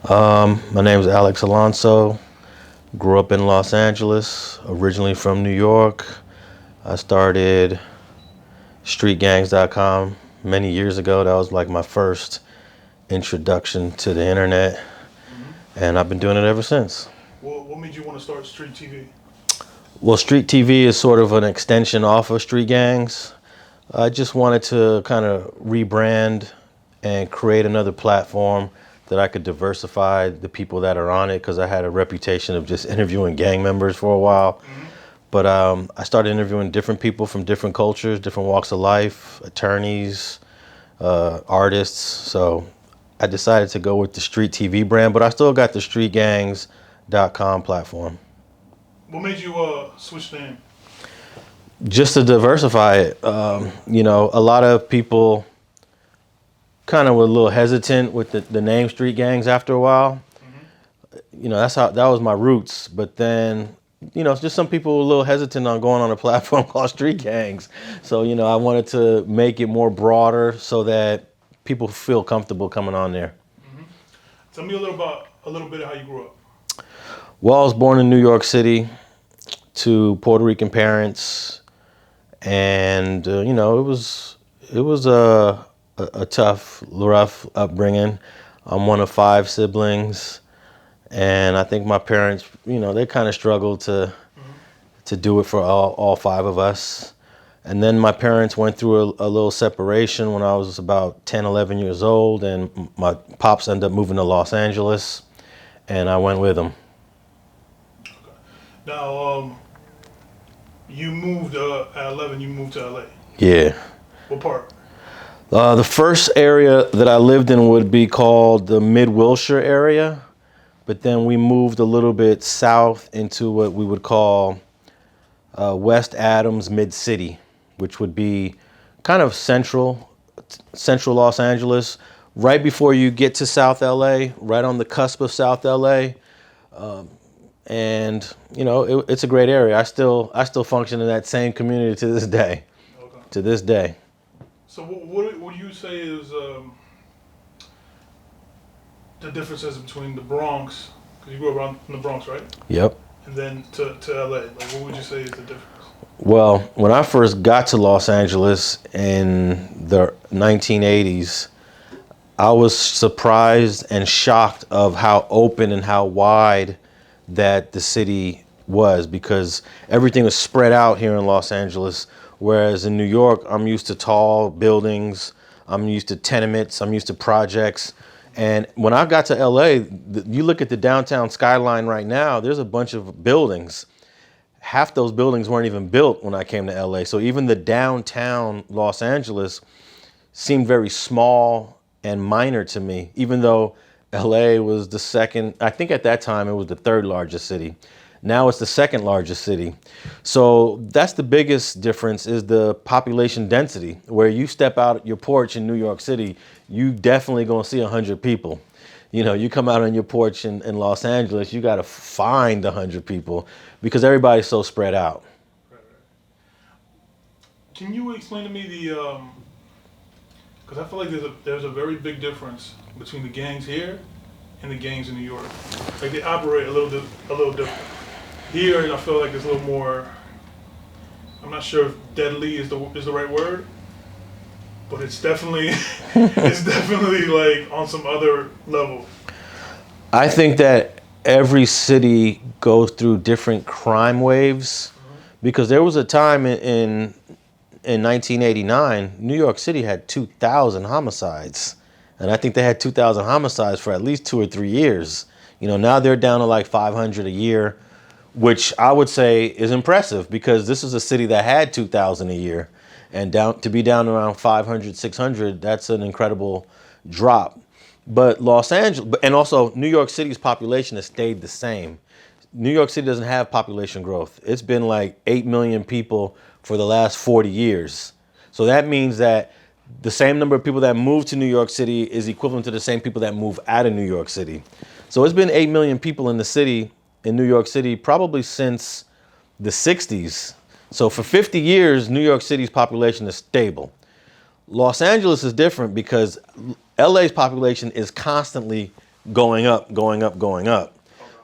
My name is Alonso. Grew up in Los Angeles, originally from New York. I started StreetGangs.com many years ago. That was like my first introduction to the internet, and I've been doing it ever since. Well, what made you want to start Street TV? Well, Street TV is sort of an extension off of Street Gangs. I just wanted to kind of rebrand and create another platform that I could diversify the people that are on it, because I had a reputation of just interviewing gang members for a while. But I started interviewing different people from different cultures, different walks of life, attorneys, artists. So I decided to go with the Street TV brand, but I still got the StreetGangs.com platform. What made you switch the name? Just to diversify it. You know, a lot of people kind of were a little hesitant with the name Street Gangs after a while. You know, that was my roots. But then, you know, just some people were a little hesitant on going on a platform called Street Gangs. So, you know, I wanted to make it more broader so that people feel comfortable coming on there. Tell me a little bit of how you grew up. Well, I was born in New York City to Puerto Rican parents, and you know, it was a tough, rough upbringing. I'm one of 5 siblings, and I think my parents, you know, they kind of struggled to do it for all 5 of us. And then my parents went through a little separation when I was about 10, 11 years old, and my pops ended up moving to Los Angeles, and I went with him. Now, you moved at 11. You moved to LA. Yeah. What part? The first area that I lived in would be called the Mid-Wilshire area, but then we moved a little bit south into what we would call West Adams Mid-City, which would be kind of central Los Angeles, right before you get to South LA, right on the cusp of South LA. And you know, it's a great area. I still function in that same community to this day. Okay. To this day. So what do you say is the differences between the Bronx, because you grew up around in the Bronx, right? Yep. And then to LA, like what would you say is the difference? Well, when I first got to Los Angeles in the 1980s, I was surprised and shocked of how open and how wide that the city was, because everything was spread out here in Los Angeles. Whereas in New York, I'm used to tall buildings, I'm used to tenements, I'm used to projects. And when I got to LA, you look at the downtown skyline right now, there's a bunch of buildings. Half those buildings weren't even built when I came to LA. So even the downtown Los Angeles seemed very small and minor to me, even though LA was the second, I think at that time it was the 3rd largest city. Now it's the 2nd largest city. So that's the biggest difference, is the population density. Where you step out your porch in New York City, you definitely gonna see 100 people. You know, you come out on your porch in Los Angeles, you gotta find 100 people because everybody's so spread out. Right. Can you explain to me the, because I feel like there's a very big difference between the gangs here and the gangs in New York. Like they operate a little different. Here, I feel like it's a little more, I'm not sure if deadly is the right word, but it's definitely like on some other level. I think that every city goes through different crime waves, because there was a time in 1989, New York City had 2,000 homicides. And I think they had 2,000 homicides for at least 2 or 3 years. You know, now they're down to like 500 a year, which I would say is impressive, because this is a city that had 2,000 a year, and to be down around 500, 600, that's an incredible drop. But Los Angeles, and also New York City's population has stayed the same. New York City doesn't have population growth. It's been like 8 million people for the last 40 years. So that means that the same number of people that move to New York City is equivalent to the same people that move out of New York City. So it's been 8 million people in the city, in New York City, probably since the 60s. So for 50 years, New York City's population is stable. Los Angeles is different because LA's population is constantly going up, going up, going up.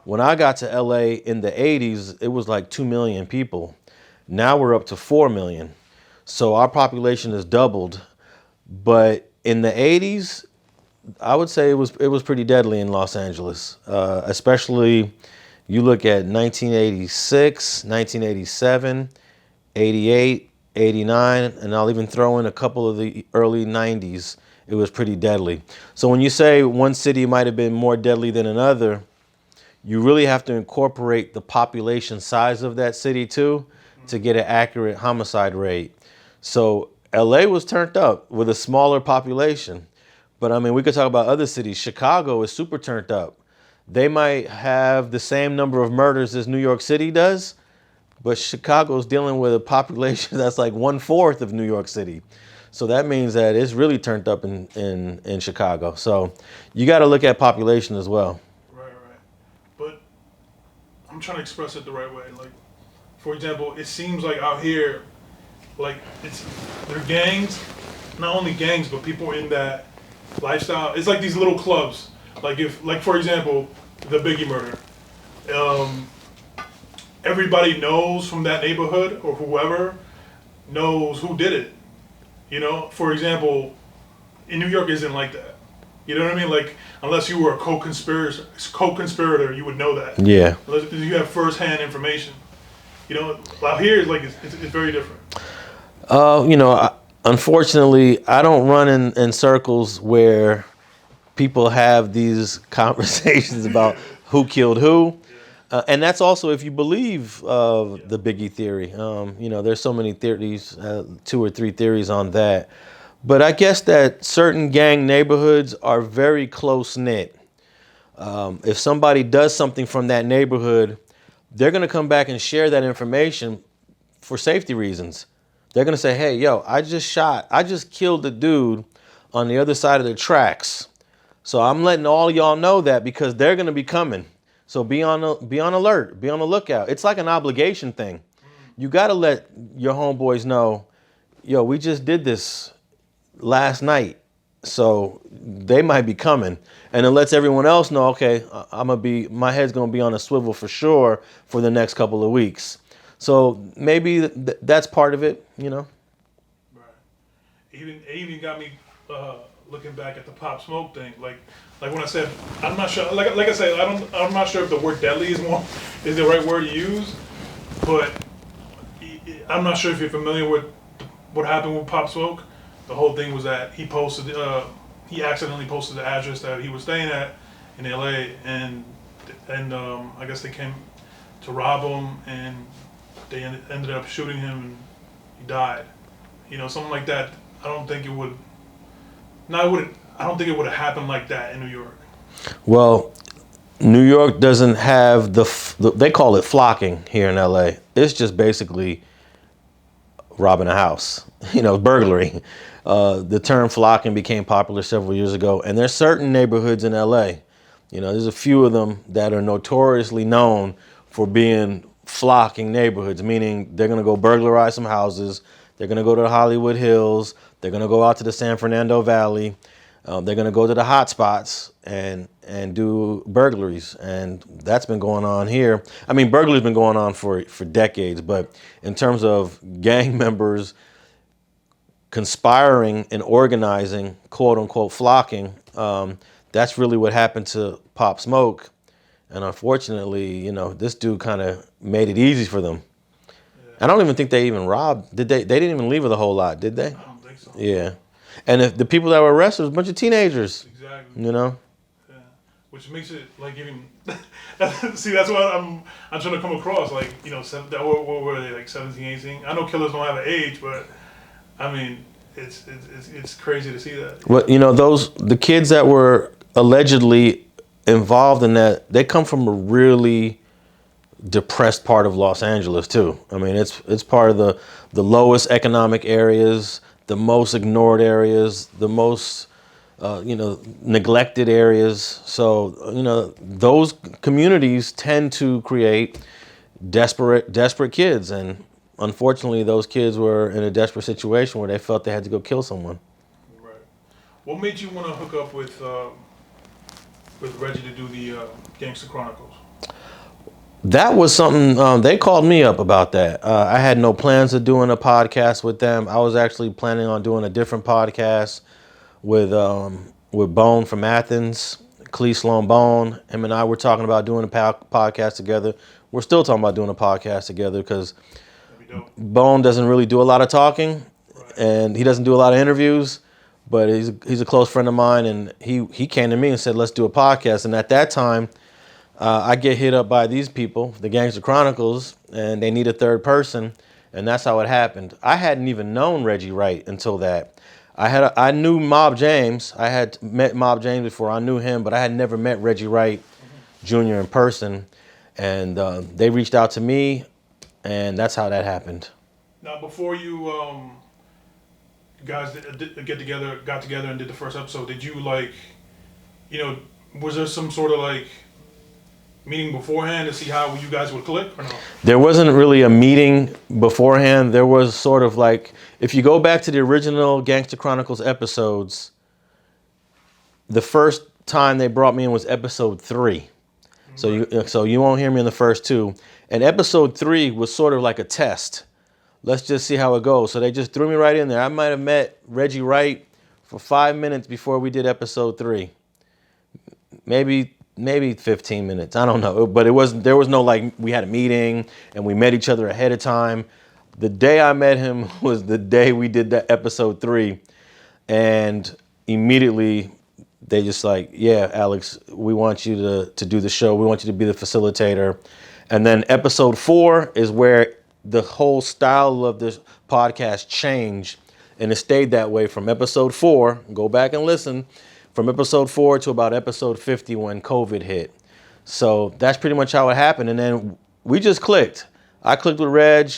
When I got to LA in the 80s, it was like 2 million people. Now we're up to 4 million. So our population has doubled. But in the 80s, I would say it was pretty deadly in Los Angeles, especially you look at 1986, 1987, 88, 89, and I'll even throw in a couple of the early 90s. It was pretty deadly. So when you say one city might have been more deadly than another, you really have to incorporate the population size of that city too to get an accurate homicide rate. So LA was turned up with a smaller population. But I mean, we could talk about other cities. Chicago is super turned up. They might have the same number of murders as New York City does, but Chicago's dealing with a population that's like 1/4 of New York City. So that means that it's really turned up in Chicago. So you got to look at population as well. Right. But I'm trying to express it the right way. Like, for example, it seems like out here, like they're gangs, not only gangs, but people in that lifestyle. It's like these little clubs. Like for example, the Biggie murder. Everybody knows from that neighborhood or whoever knows who did it. You know, for example, in New York isn't like that. You know what I mean? Like, unless you were a co-conspirator, you would know that. Yeah. Unless you have first-hand information. You know, out here, it's very different. Unfortunately, I don't run in circles where people have these conversations about who killed who. And that's also if you believe the Biggie theory. There's so many theories, 2 or 3 theories on that. But I guess that certain gang neighborhoods are very close-knit. If somebody does something from that neighborhood, they're going to come back and share that information for safety reasons. They're going to say, hey, yo, I just killed the dude on the other side of the tracks. So I'm letting all y'all know that because they're going to be coming. So be on alert, be on the lookout. It's like an obligation thing. You got to let your homeboys know, yo, we just did this last night. So they might be coming. And it lets everyone else know, okay, my head's going to be on a swivel for sure for the next couple of weeks. So maybe that's part of it, you know. Right. It even got me looking back at the Pop Smoke thing. Like when I said, I'm not sure. Like I said, I'm not sure if the word deadly is the right word to use. But I'm not sure if you're familiar with what happened with Pop Smoke. The whole thing was that he accidentally posted the address that he was staying at in LA, and I guess they came to rob him, and they ended up shooting him, and he died. You know, something like that. I don't think it would have happened like that in New York. Well, New York doesn't have they call it flocking here in LA. It's just basically robbing a house, burglary. The term flocking became popular several years ago, and there's certain neighborhoods in LA. There's a few of them that are notoriously known for being flocking neighborhoods, meaning they're going to go burglarize some houses. They're going to go to the Hollywood Hills. They're going to go out to the San Fernando Valley. They're going to go to the hot spots and do burglaries. And that's been going on here. I mean, burglary's been going on for decades. But in terms of gang members conspiring and organizing, quote unquote, flocking, that's really what happened to Pop Smoke. And unfortunately, this dude kind of made it easy for them. Yeah. I don't even think they even robbed. Did they? They didn't even leave with a whole lot, did they? I don't think so. Yeah. And if the people that were arrested was a bunch of teenagers. Exactly. Yeah. Which makes it like even. See, that's what I'm trying to come across. Like, what were they, like 17, 18? I know killers don't have an age, but I mean, it's crazy to see that. Well, the kids that were allegedly involved in that, they come from a really depressed part of Los Angeles too. I mean, it's part of the lowest economic areas, the most ignored areas, the most neglected areas. So those communities tend to create desperate kids, and unfortunately those kids were in a desperate situation where they felt they had to go kill someone. Right. What made you want to hook up with with Reggie to do the Gangster Chronicles? That was something they called me up about that. I had no plans of doing a podcast with them. I was actually planning on doing a different podcast with Bone from Athens, Clee Sloan Bone. Him and I were talking about doing a podcast together. We're still talking about doing a podcast together because Bone doesn't really do a lot of talking, and he doesn't do a lot of interviews. But he's a close friend of mine, and he came to me and said, "Let's do a podcast." And at that time, I get hit up by these people, the Gangster Chronicles, and they need a third person, and that's how it happened. I hadn't even known Reggie Wright until that. I knew Mob James. I had met Mob James before. I knew him, but I had never met Reggie Wright Jr. in person, and they reached out to me, and that's how that happened. Now, before you guys got together and did the first episode, did you was there some sort of meeting beforehand to see how you guys would click or no? There wasn't really a meeting beforehand. There was sort of if you go back to the original Gangster Chronicles episodes, the first time they brought me in was episode 3. So you won't hear me in the first 2. And episode 3 was sort of like a test. Let's just see how it goes. So they just threw me right in there. I might have met Reggie Wright for 5 minutes before we did episode 3. Maybe 15 minutes. I don't know. But there was no we had a meeting and we met each other ahead of time. The day I met him was the day we did that episode 3. And immediately they just yeah, Alex, we want you to do the show. We want you to be the facilitator. And then episode 4 is where the whole style of this podcast changed. And it stayed that way from episode 4. Go back and listen. From episode 4 to about episode 50 when COVID hit. So that's pretty much how it happened. And then we just clicked. I clicked with Reg.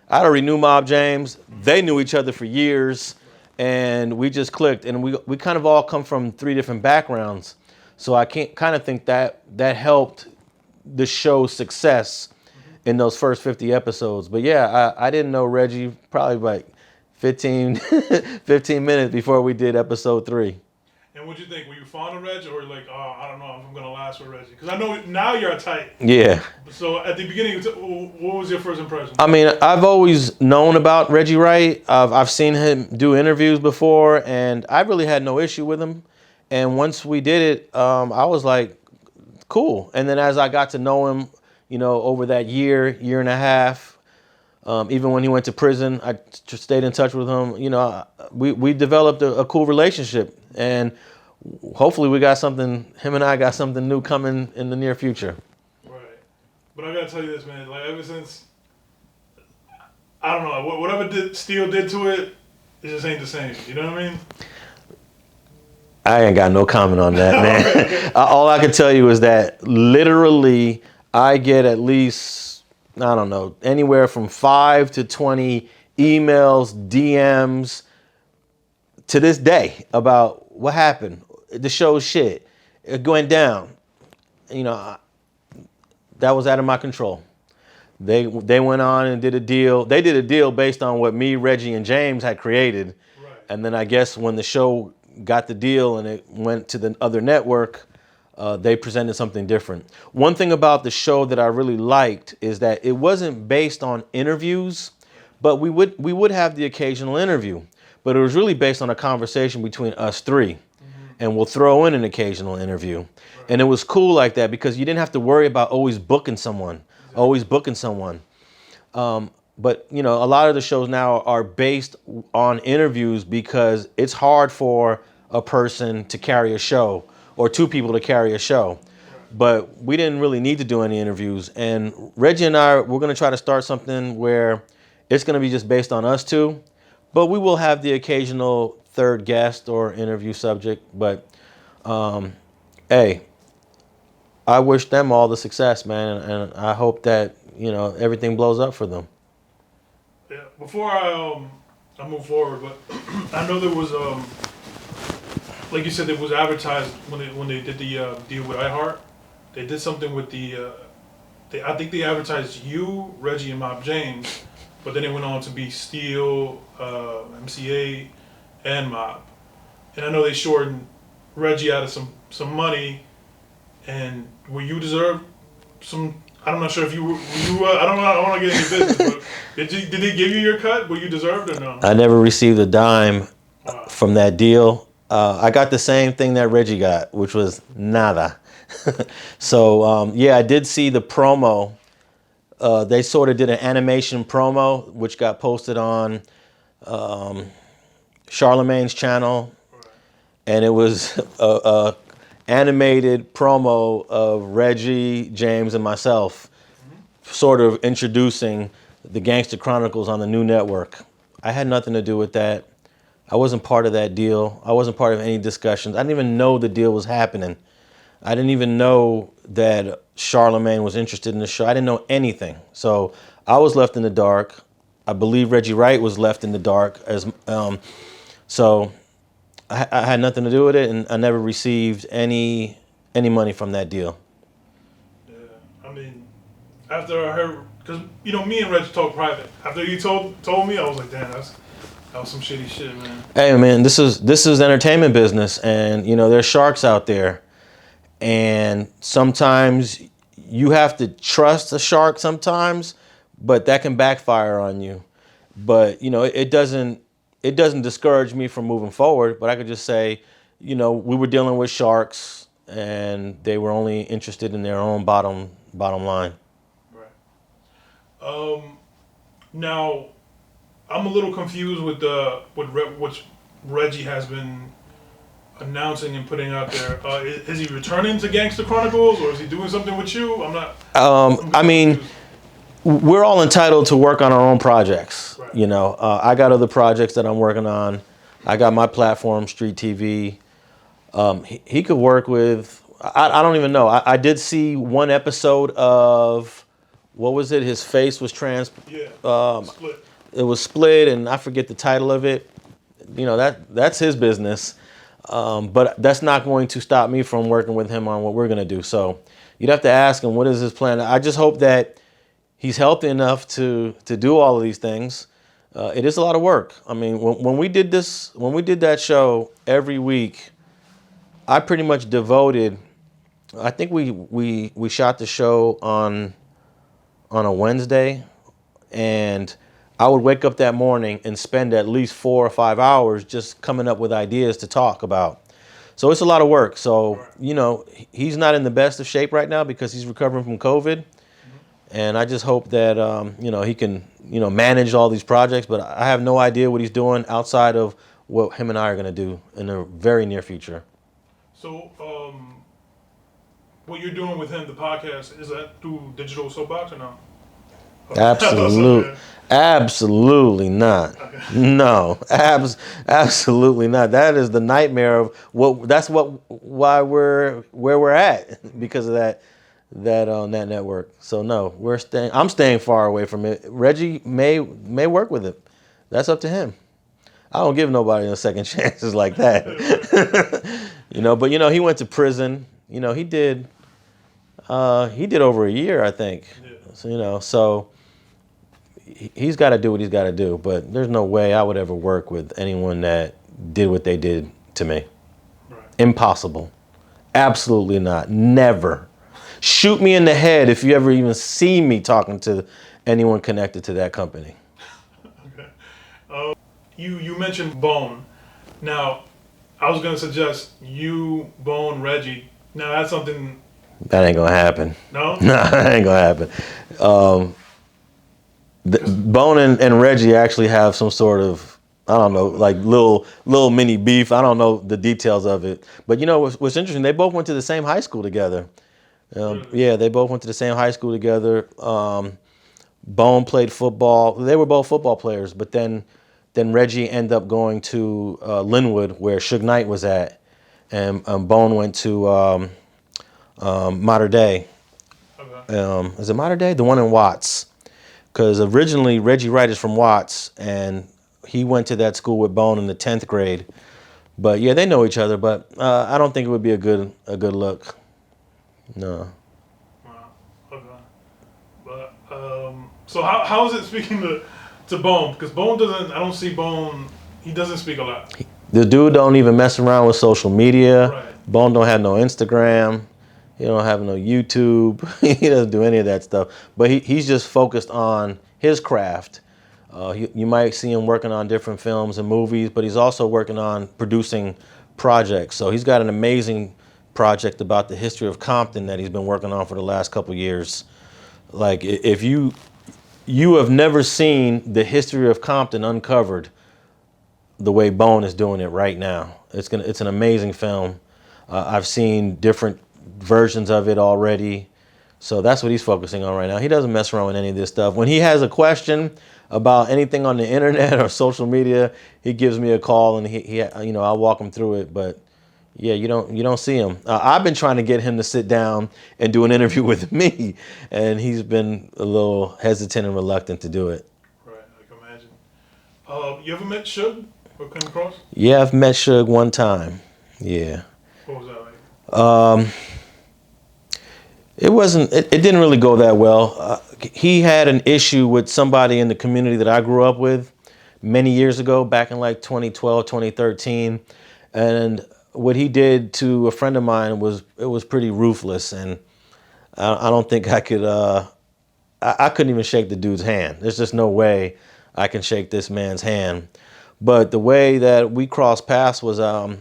I already knew Mob James. They knew each other for years. And we just clicked. And we kind of all come from 3 different backgrounds. So I kind of think that helped the show's success in those first 50 episodes. But yeah, I didn't know Reggie probably 15 minutes before we did episode 3. And what'd you think? Were you fond of Reggie, or I don't know if I'm gonna last with Reggie? Because I know now you're tight. Yeah. So at the beginning, what was your first impression? I mean, I've always known about Reggie Wright. I've seen him do interviews before, and I really had no issue with him. And once we did it, I was like, cool. And then as I got to know him, over that year and a half, even when he went to prison, I just stayed in touch with him. We developed a cool relationship, and hopefully him and I got something new coming in the near future. Right. But I gotta tell you this, man, ever since, I don't know, whatever Steel did to it, it just ain't the same. You know what I mean? I ain't got no comment on that, man. All I can tell you is that literally I get at least, I don't know, anywhere from 5 to 20 emails, DMs to this day about what happened. The show's shit. It went down. That was out of my control. They went on and did a deal. They did a deal based on what me, Reggie, and James had created. Right. And then I guess when the show got the deal and it went to the other network, they presented something different. One thing about the show that I really liked is that it wasn't based on interviews, but we would have the occasional interview. But it was really based on a conversation between us 3. And we'll throw in an occasional interview. Right. And it was cool like that because you didn't have to worry about always booking someone. But, a lot of the shows now are based on interviews because it's hard for a person to carry a show or 2 people to carry a show. But we didn't really need to do any interviews. And Reggie and I, we're going to try to start something where it's going to be just based on us 2. But we will have the occasional third guest or interview subject. But, hey, I wish them all the success, man. And I hope that, everything blows up for them. Yeah. Before I move forward, but I know there was, like you said, it was advertised when they did the deal with iHeart. They did something with I think they advertised you, Reggie, and Mob James. But then it went on to be Steel, MCA, and Mob. And I know they shortened Reggie out of some money And were you deserved some? I'm not sure if you I don't know. I don't want to get into business, but did they give you your cut? Were you deserved or no? I never received a dime Wow. from that deal. I got the same thing that Reggie got, which was nada. So yeah, I did see the promo. They sort of did an animation promo, which got posted on Charlemagne's channel, and it was a animated promo of Reggie, James, and myself, sort of introducing the Gangster Chronicles on the new network. I had nothing to do with that. I wasn't part of that deal. I wasn't part of any discussions. I didn't even know the deal was happening. I didn't even know that Charlemagne was interested in the show. I didn't know anything. So I was left in the dark. I believe Reggie Wright was left in the dark. So I had nothing to do with it, and I never received any money from that deal. Yeah, I mean, after I heard, because me and Reggie talk private. After you told me, I was like, damn, that was some shitty shit, man. Hey man, this is entertainment business, and there's sharks out there, and sometimes you have to trust a shark sometimes, but that can backfire on you. But it doesn't discourage me from moving forward. But I could just say, we were dealing with sharks, and they were only interested in their own bottom line. Right. Now, I'm a little confused with what Reggie has been announcing and putting out there. Is he returning to Gangster Chronicles, or is he doing something with you? I'm not. I mean, we're all entitled to work on our own projects. Right. I got other projects that I'm working on. I got my platform, StreetTV. He could work with. I don't even know. I did see one episode of. What was it? His face was split. It was split, and I forget the title of it. That's his business. But that's not going to stop me from working with him on what we're going to do. So you'd have to ask him, what is his plan? I just hope that he's healthy enough to do all of these things. It is a lot of work. I mean, when we did that show every week, I pretty much devoted. I think we shot the show on a Wednesday, and I would wake up that morning and spend at least 4 or 5 hours just coming up with ideas to talk about. So it's a lot of work. So, he's not in the best of shape right now because he's recovering from COVID. And I just hope that, he can, manage all these projects. But I have no idea what he's doing outside of what him and I are going to do in the very near future. So, what you're doing with him, the podcast, is that through Digital Soapbox or no? Absolutely not. Okay. No, absolutely not. That is the nightmare of why we're where we're at because of that network. So no, I'm staying far away from it. Reggie may work with it. That's up to him. I don't give nobody a second chances like that. But he went to prison. He did over a year, I think. Yeah. So he's got to do what he's got to do. But there's no way I would ever work with anyone that did what they did to me. Right. Impossible. Absolutely not. Never. Shoot me in the head if you ever even see me talking to anyone connected to that company. Okay. You mentioned Bone. Now, I was going to suggest you, Bone, Reggie. Now, that's something... That ain't going to happen. No? No, that ain't going to happen. Bone and Reggie actually have some sort of, I don't know, like little mini beef. I don't know the details of it. But what's interesting, they both went to the same high school together. Yeah, they both went to the same high school together. Bone played football. They were both football players, but then Reggie ended up going to Linwood, where Suge Knight was at, and Bone went to Mater Dei. Okay. Is it Mater Dei? The one in Watts. Because originally Reggie Wright is from Watts, and he went to that school with Bone in the 10th grade. But yeah, they know each other. But I don't think it would be a good look. No. Wow. Okay. But so how is it speaking to Bone? Because Bone doesn't. I don't see Bone. He doesn't speak a lot. The dude don't even mess around with social media. Right. Bone don't have no Instagram. He don't have no YouTube. He doesn't do any of that stuff. But he's just focused on his craft. You might see him working on different films and movies, but he's also working on producing projects. So he's got an amazing project about the history of Compton that he's been working on for the last couple years. Like, if you have never seen the history of Compton uncovered the way Bone is doing it right now. It's an amazing film. I've seen different versions of it already. So that's what he's focusing on right now. He doesn't mess around with any of this stuff. When he has a question about anything on the internet or social media, he gives me a call and he I'll walk him through it. But yeah, you don't see him. I've been trying to get him to sit down and do an interview with me, and he's been a little hesitant and reluctant to do it. Right, I can imagine. You ever met Suge or come across? Yeah, I've met Suge one time. Yeah. What was that like? It didn't really go that well. He had an issue with somebody in the community that I grew up with many years ago, back in like 2012, 2013. And what he did to a friend of mine was pretty ruthless. And I don't think I could, I couldn't even shake the dude's hand. There's just no way I can shake this man's hand. But the way that we crossed paths was, I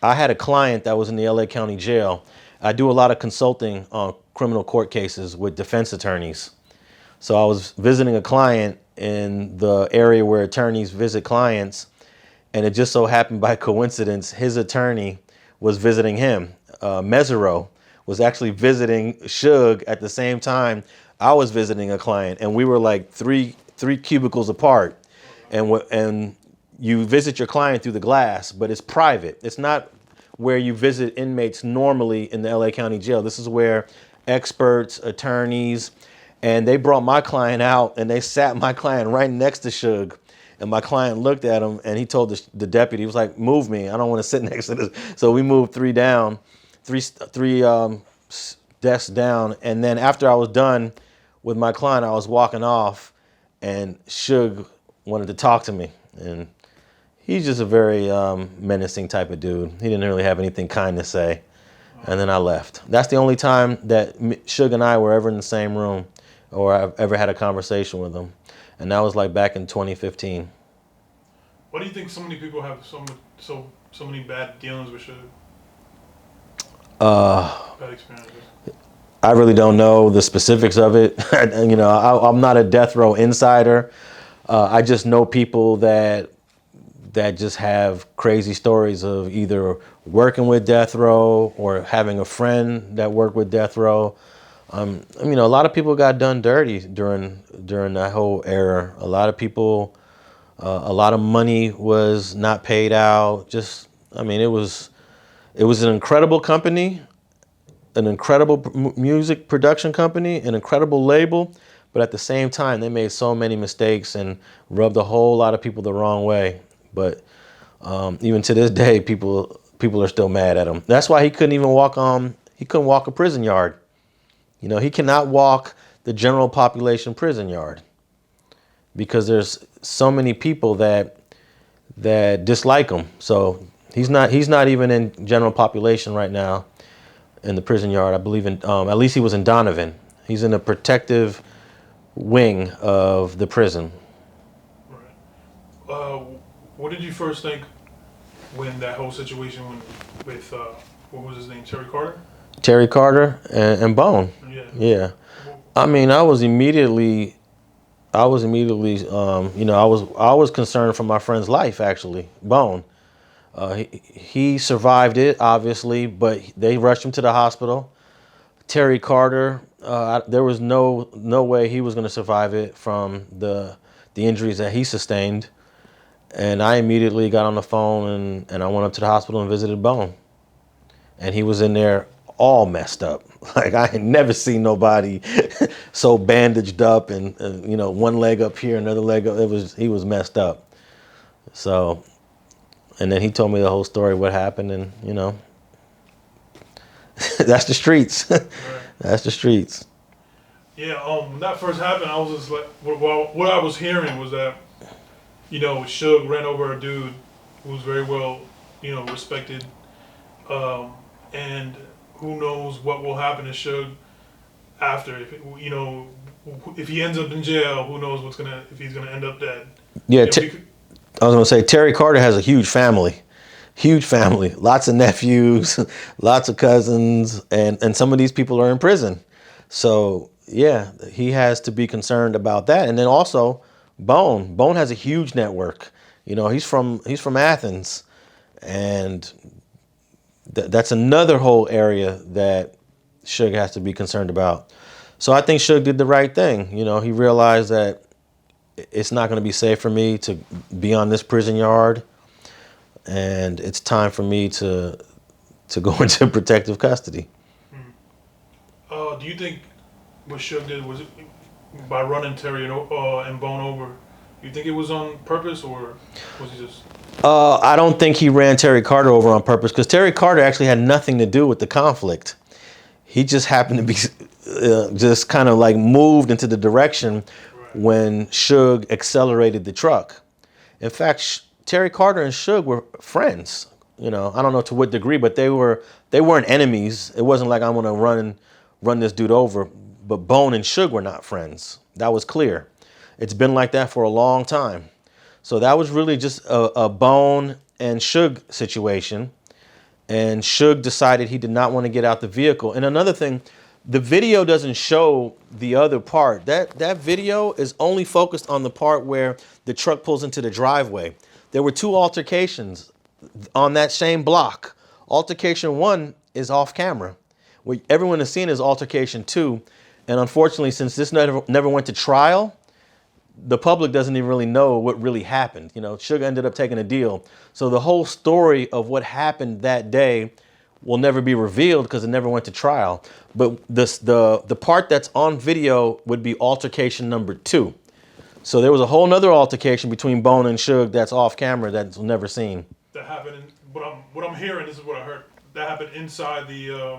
had a client that was in the LA County Jail. I do a lot of consulting on criminal court cases with defense attorneys. So I was visiting a client in the area where attorneys visit clients, and it just so happened by coincidence, his attorney was visiting him. Mesero was actually visiting Suge at the same time I was visiting a client, and we were like three cubicles apart. And you visit your client through the glass, but it's private. It's not where you visit inmates normally in the LA County Jail. This is where experts, attorneys, and they brought my client out and they sat my client right next to Suge. And my client looked at him and he told the deputy, he was like, move me, I don't want to sit next to this. So we moved three desks down. And then after I was done with my client, I was walking off and Suge wanted to talk to me. And he's just a very menacing type of dude. He didn't really have anything kind to say. And then I left. That's the only time that Suge and I were ever in the same room or I've ever had a conversation with him. And that was like back in 2015. Why do you think so many people have so many bad dealings with Suge? Bad experiences. I really don't know the specifics of it. I'm not a death row insider. I just know people that just have crazy stories of either working with death row or having a friend that worked with death row. A lot of people got done dirty during that whole era. A lot of people, a lot of money was not paid out. It was an incredible company, an incredible music production company, an incredible label. But at the same time, they made so many mistakes and rubbed a whole lot of people the wrong way. But even to this day, people are still mad at him. That's why he couldn't even walk a prison yard. He cannot walk the general population prison yard because there's so many people that dislike him. So he's not even in general population right now in the prison yard. I believe at least he was in Donovan. He's in a protective wing of the prison. Right. What did you first think when that whole situation with what was his name, Terry Carter? Terry Carter and Bone. Yeah. I was immediately, I was concerned for my friend's life, actually, Bone. He survived it, obviously, but they rushed him to the hospital. Terry Carter, there was no way he was going to survive it from the injuries that he sustained. And I immediately got on the phone and I went up to the hospital and visited Bone. And he was in there all messed up. Like, I had never seen nobody so bandaged up and one leg up here, another leg up. He was messed up. So, and then he told me the whole story, what happened, and that's the streets. Right. That's the streets. Yeah, when that first happened, I was just like, what I was hearing was that, Suge ran over a dude who was very well, respected, and who knows what will happen to Suge after? If he ends up in jail, who knows if he's gonna end up dead? Yeah, You know, because, I was gonna say Terry Carter has a huge family. Huge family, lots of nephews, lots of cousins, and some of these people are in prison. So yeah, he has to be concerned about that. And then also Bone. Bone has a huge network. You know, he's from Athens, and that's another whole area that Suge has to be concerned about. So I think Suge did the right thing. You know, he realized that it's not going to be safe for me to be on this prison yard, and it's time for me to go into protective custody. do you think what Suge did was by running Terry and Bone over? Do you think it was on purpose, or was he just? I don't think he ran Terry Carter over on purpose, because Terry Carter actually had nothing to do with the conflict. He just happened to be just kind of like moved into the direction when Suge accelerated the truck. In fact, Terry Carter and Suge were friends. You know, I don't know to what degree, but they weren't enemies. It wasn't like I'm gonna run this dude over. But Bone and Suge were not friends. That was clear. It's been like that for a long time. So that was really just a Bone and Suge situation. And Suge decided he did not want to get out the vehicle. And another thing, the video doesn't show the other part. That video is only focused on the part where the truck pulls into the driveway. There were two altercations on that same block. Altercation 1 is off camera. What everyone has seen is altercation 2. And unfortunately, since this never went to trial, the public doesn't even really know what really happened. You know, Suge ended up taking a deal. So the whole story of what happened that day will never be revealed because it never went to trial. But the part that's on video would be altercation number 2. So there was a whole nother altercation between Bone and Suge that's off camera that's never seen. That happened. What I'm hearing, this is what I heard. That happened inside the.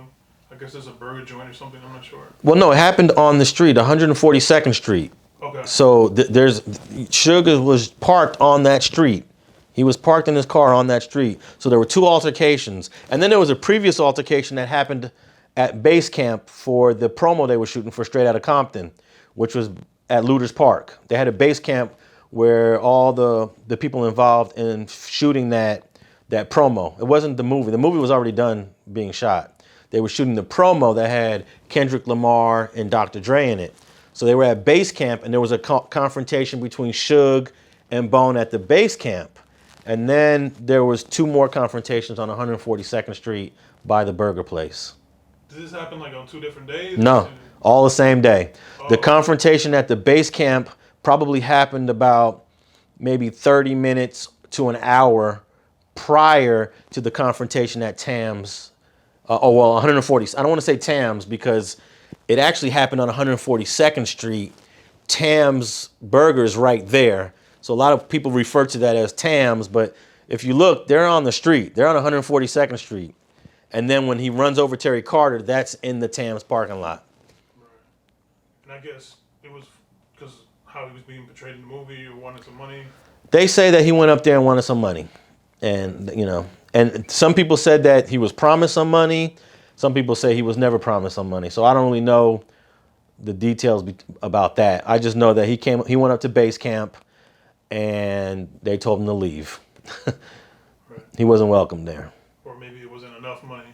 I guess there's a burger joint or something. I'm not sure. Well, no, it happened on the street, 142nd Street. Okay. So Suge was parked on that street. He was parked in his car on that street. So there were two altercations. And then there was a previous altercation that happened at base camp for the promo they were shooting for Straight Outta Compton, which was at Looters Park. They had a base camp where all the people involved in shooting that promo. It wasn't the movie. The movie was already done being shot. They were shooting the promo that had Kendrick Lamar and Dr. Dre in it. So they were at base camp, and there was a confrontation between Suge and Bone at the base camp. And then there was 2 more confrontations on 142nd Street by the burger place. Did this happen like on 2 different days? No, all the same day. The confrontation at the base camp probably happened about maybe 30 minutes to an hour prior to the confrontation at Tam's. 140. I don't want to say Tam's because it actually happened on 142nd Street. Tam's Burger's right there. So a lot of people refer to that as Tam's, but if you look, they're on the street. They're on 142nd Street. And then when he runs over Terry Carter, that's in the Tam's parking lot. Right. And I guess it was because how he was being portrayed in the movie or wanted some money. They say that he went up there and wanted some money. And, you know, and some people said that he was promised some money. Some people say he was never promised some money. So I don't really know the details about that. I just know that he went up to base camp and they told him to leave. Right. He wasn't welcome there. Or maybe it wasn't enough money.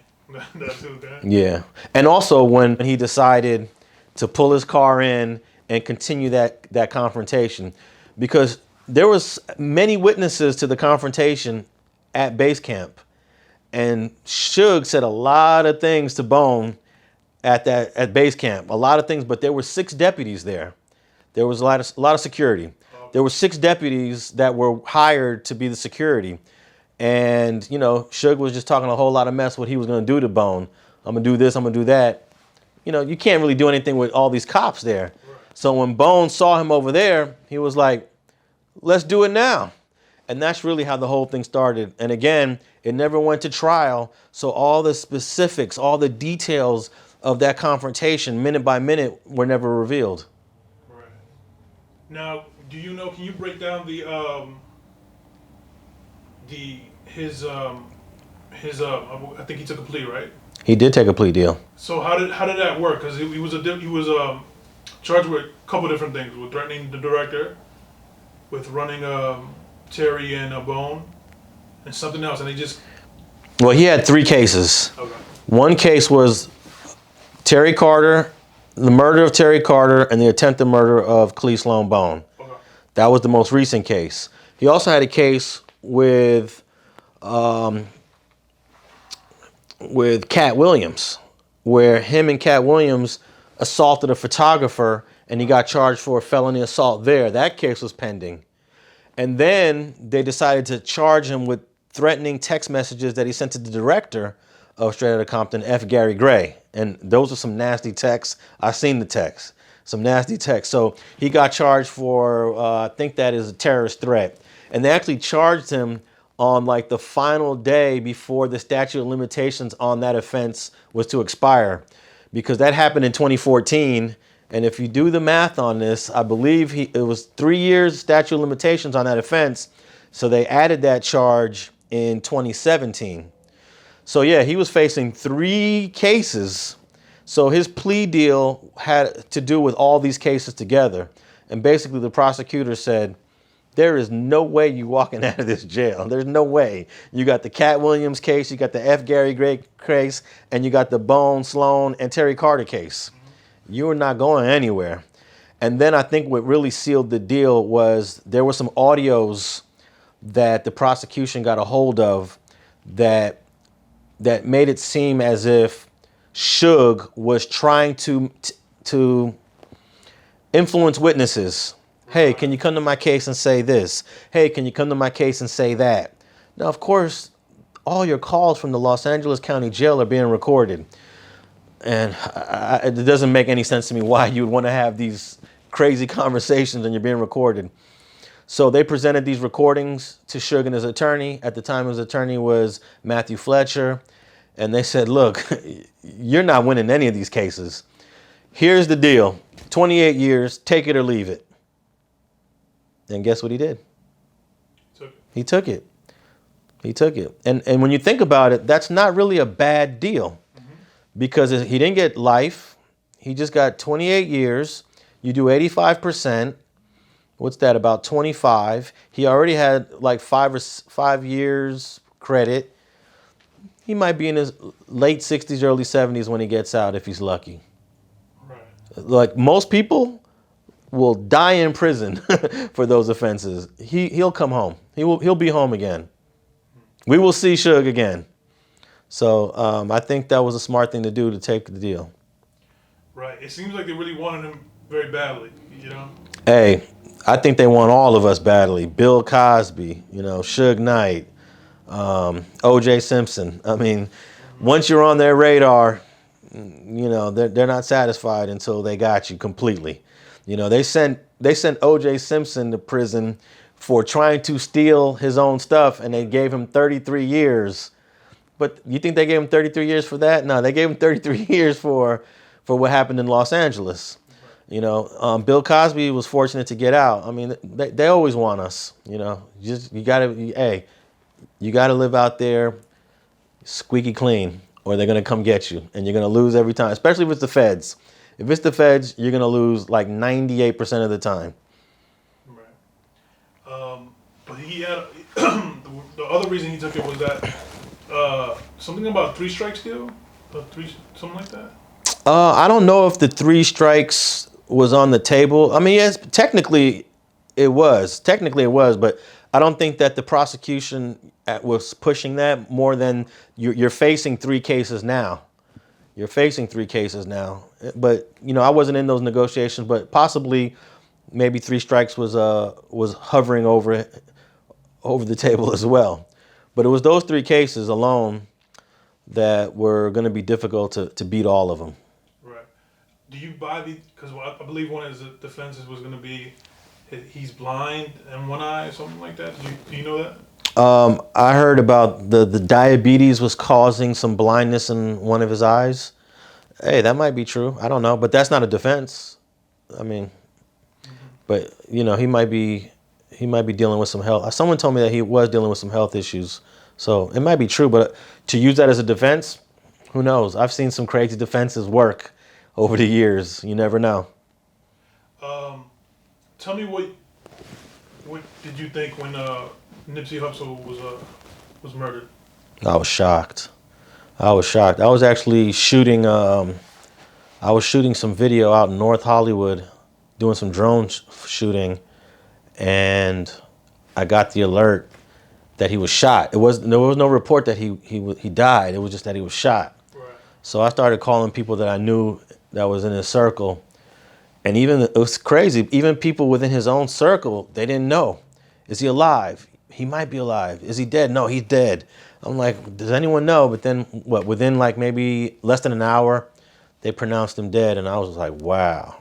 That's too bad. Yeah. And also when he decided to pull his car in and continue that confrontation, because there was many witnesses to the confrontation at base camp, and Suge said a lot of things to Bone at base camp, a lot of things, but there were 6 deputies there. There was a lot of security. There were 6 deputies that were hired to be the security, and you know, Suge was just talking a whole lot of mess what he was going to do to Bone. I'm gonna do this, I'm gonna do that. You know, you can't really do anything with all these cops there. Right. So when Bone saw him over there, he was like, let's do it now. And that's really how the whole thing started. And again, it never went to trial. So all the specifics, all the details of that confrontation, minute by minute, were never revealed. Right. Now, can you break down I think he took a plea, right? He did take a plea deal. So how did that work? Because he was charged with a couple different things: with threatening the director, with running Terry and a Bone, and something else. And he just Well, he had 3 cases. okay. One case was Terry Carter, the murder of Terry Carter, and the attempted murder of Clee Sloan Bone. Okay. That was the most recent case. He also had a case with Cat Williams, where him and Cat Williams assaulted a photographer, and he got charged for a felony assault there. That case was pending. And then they decided to charge him with threatening text messages that he sent to the director of Straight Outta Compton, F. Gary Gray. And those are some nasty texts. I've seen the texts. Some nasty texts. So he got charged for, I think that is a terrorist threat. And they actually charged him on like the final day before the statute of limitations on that offense was to expire, because that happened in 2014. And if you do the math on this, I believe it was 3 years statute of limitations on that offense. So they added that charge in 2017. So yeah, he was facing 3 cases. So his plea deal had to do with all these cases together. And basically the prosecutor said, there is no way you walking out of this jail. There's no way. You got the Cat Williams case, you got the F. Gary Gray case, and you got the Bone, Sloan, and Terry Carter case. You are not going anywhere. And then I think what really sealed the deal was there were some audios that the prosecution got a hold of that made it seem as if Suge was trying to influence witnesses. Hey, can you come to my case and say this? Hey, can you come to my case and say that? Now, of course, all your calls from the Los Angeles County Jail are being recorded. And it doesn't make any sense to me why you would want to have these crazy conversations and you're being recorded. So they presented these recordings to Suge and his attorney. At the time, his attorney was Matthew Fletcher. And they said, look, you're not winning any of these cases. Here's the deal. 28 years, take it or leave it. And guess what he did? He took it. He took it. And when you think about it, that's not really a bad deal. Because he didn't get life. He just got 28 years. You do 85%. What's that, about 25? He already had like 5 years credit. He might be in his late 60s, early 70s when he gets out if he's lucky. Right. Like most people will die in prison for those offenses. He'll come home. He'll be home again. We will see Suge again. So I think that was a smart thing to do to take the deal. Right. It seems like they really wanted him very badly, you know? Hey, I think they want all of us badly. Bill Cosby, you know, Suge Knight, O.J. Simpson. I mean, once you're on their radar, you know, they're not satisfied until they got you completely. You know, they sent O.J. Simpson to prison for trying to steal his own stuff, and they gave him 33 years. But you think they gave him 33 years for that? No, they gave him 33 years for what happened in Los Angeles. You know, Bill Cosby was fortunate to get out. I mean, they always want us. You know, you gotta live out there squeaky clean, or they're gonna come get you, and you're gonna lose every time. Especially if it's the feds. If it's the feds, you're gonna lose like 98% of the time. Right. But he had the other reason he took it was that something about 3 strikes deal, something like that. I don't know if the 3 strikes was on the table. I mean, yes, technically it was, but I don't think that the prosecution was pushing that more than you're facing 3 cases now. You're facing 3 cases now. But, you know, I wasn't in those negotiations, but possibly maybe 3 strikes was hovering over the table as well. But it was those 3 cases alone that were going to be difficult to beat all of them. Right. Do you buy because I believe one of his defenses was going to be he's blind in one eye or something like that. Do you know that? I heard about the diabetes was causing some blindness in one of his eyes. Hey, that might be true. I don't know, but that's not a defense. I mean, but you know, he might be dealing with some health. Someone told me that he was dealing with some health issues. So it might be true, but to use that as a defense, Who knows? I've seen some crazy defenses work over the years. You never know. Tell me what did you think when Nipsey Hussle was murdered? I was shocked. I was shocked. I was actually shooting. I was shooting some video out in North Hollywood, doing some drone shooting, and I got the alert that he was shot. There was no report that he died. It was just that he was shot. Right. So I started calling people that I knew that was in his circle, and even it was crazy. Even people within his own circle, they didn't know. Is he alive? He might be alive. Is he dead? No, he's dead. I'm like, does anyone know? But then within like maybe less than an hour, they pronounced him dead, and I was like, wow,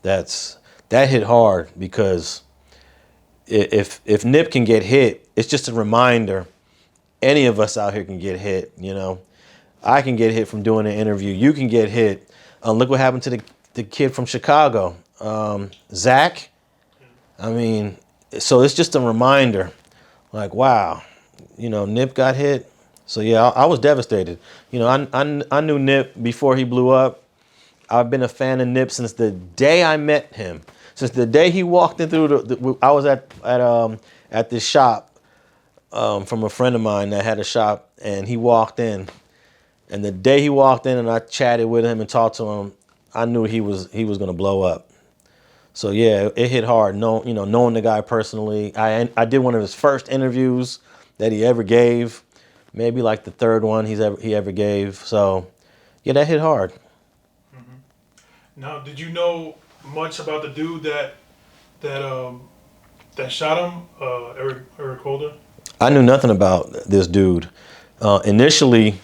that hit hard, because if Nip can get hit, it's just a reminder. Any of us out here can get hit, you know. I can get hit from doing an interview. You can get hit. Look what happened to the kid from Chicago, Zach. I mean, so it's just a reminder, like, wow, you know, Nip got hit. So yeah, I was devastated. You know, I knew Nip before he blew up. I've been a fan of Nip since the day I met him. Since the day he walked in through I was at this shop from a friend of mine that had a shop, and he walked in. And the day he walked in and I chatted with him and talked to him, I knew he was gonna blow up. So yeah, it hit hard. Knowing the guy personally. I did one of his first interviews that he ever gave, maybe like the third one he ever gave. So yeah, that hit hard. Mm-hmm. Now, did you know much about the dude that shot him, Eric Holder? I knew nothing about this dude. Initially,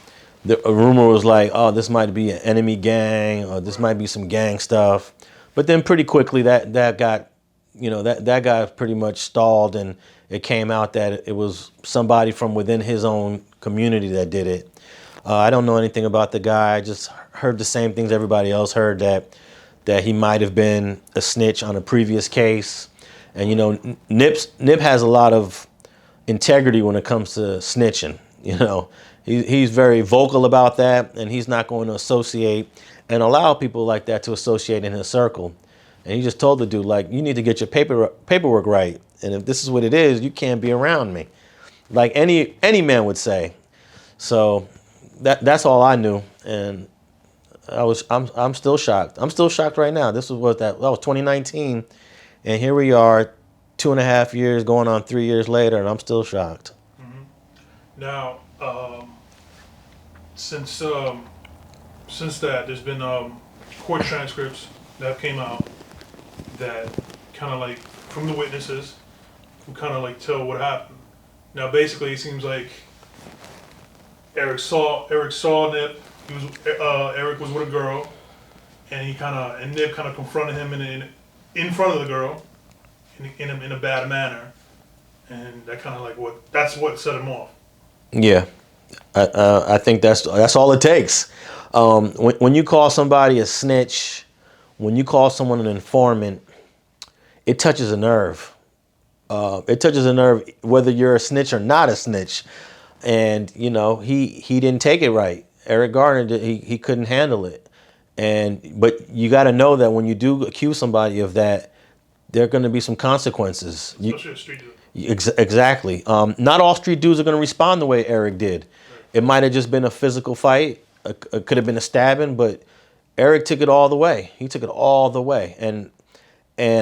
a rumor was like, oh, this might be an enemy gang, or this might be some gang stuff. But then pretty quickly that got, that got pretty much stalled, and it came out that it was somebody from within his own community that did it. I don't know anything about the guy. I just heard the same things everybody else heard, that he might have been a snitch on a previous case. And Nip has a lot of integrity when it comes to snitching. He's very vocal about that, and he's not going to associate and allow people like that to associate in his circle. And he just told the dude, like, you need to get your paperwork right. And if this is what it is, you can't be around me. Like any man would say. So that's all I knew. And I'm still shocked. I'm still shocked right now. That was 2019. And here we are 2.5 years going on 3 years later, and I'm still shocked. Mm-hmm. Now, since that, there's been court transcripts that came out that kind of like from the witnesses who kind of like tell what happened. Now, basically, it seems like Eric saw Nip. Eric was with a girl, and Nip kind of confronted him in front of the girl in a bad manner, and that kind of that's what set him off. Yeah, I think that's all it takes. When you call somebody a snitch, when you call someone an informant, it touches a nerve. It touches a nerve whether you're a snitch or not a snitch. And he didn't take it right. Eric Garner, he couldn't handle it. But you got to know that when you do accuse somebody of that, there are going to be some consequences. Especially a street dude. Exactly. Not all street dudes are going to respond the way Eric did. Right. It might have just been a physical fight. It could have been a stabbing, but Eric took it all the way. He took it all the way. And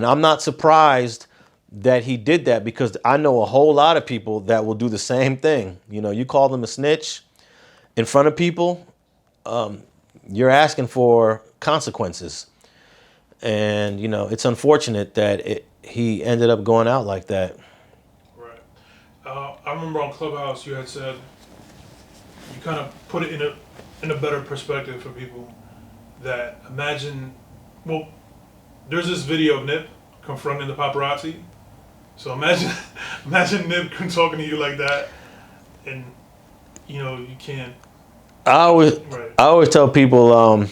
I'm not surprised that he did that, because I know a whole lot of people that will do the same thing. You call them a snitch in front of people, you're asking for consequences. And, it's unfortunate that he ended up going out like that. Right. I remember on Clubhouse you had said you kind of put it in a better perspective for people. That there's this video of Nip confronting the paparazzi. So imagine Nip talking to you like that, and you can't. I always tell people,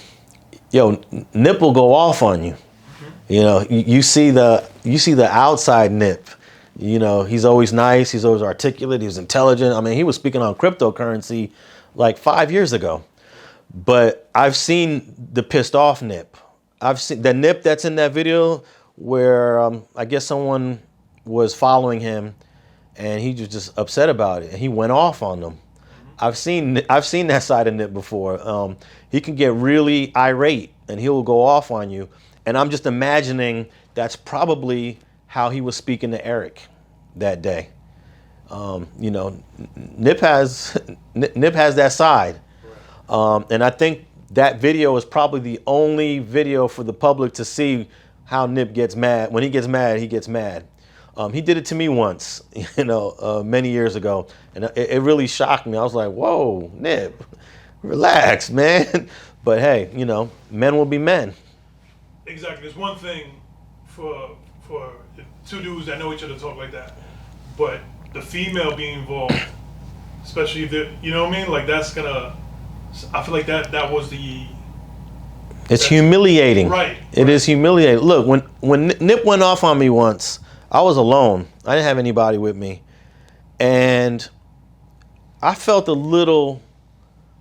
Nip will go off on you. Mm-hmm. You see the outside Nip. He's always nice. He's always articulate. He's intelligent. I mean, he was speaking on cryptocurrency like 5 years ago. But I've seen the pissed off Nip. I've seen the Nip that's in that video where I guess someone was following him and he was just upset about it and he went off on them. I've seen that side of Nip before. He can get really irate and he'll go off on you. And I'm just imagining that's probably how he was speaking to Eric that day. You know, Nip has that side. And I think that video is probably the only video for the public to see how Nip gets mad. When he gets mad, he gets mad. He did it to me once, you know, many years ago. And it really shocked me. I was like, whoa, Nip, relax, man. But hey, you know, men will be men. Exactly. There's one thing for two dudes that know each other talk like that. But the female being involved, especially if they're, you know what I mean? Like that's gonna, I feel like that was the... It's humiliating. Right. It is humiliating. Look, when Nip went off on me once, I was alone. I didn't have anybody with me. And I felt a little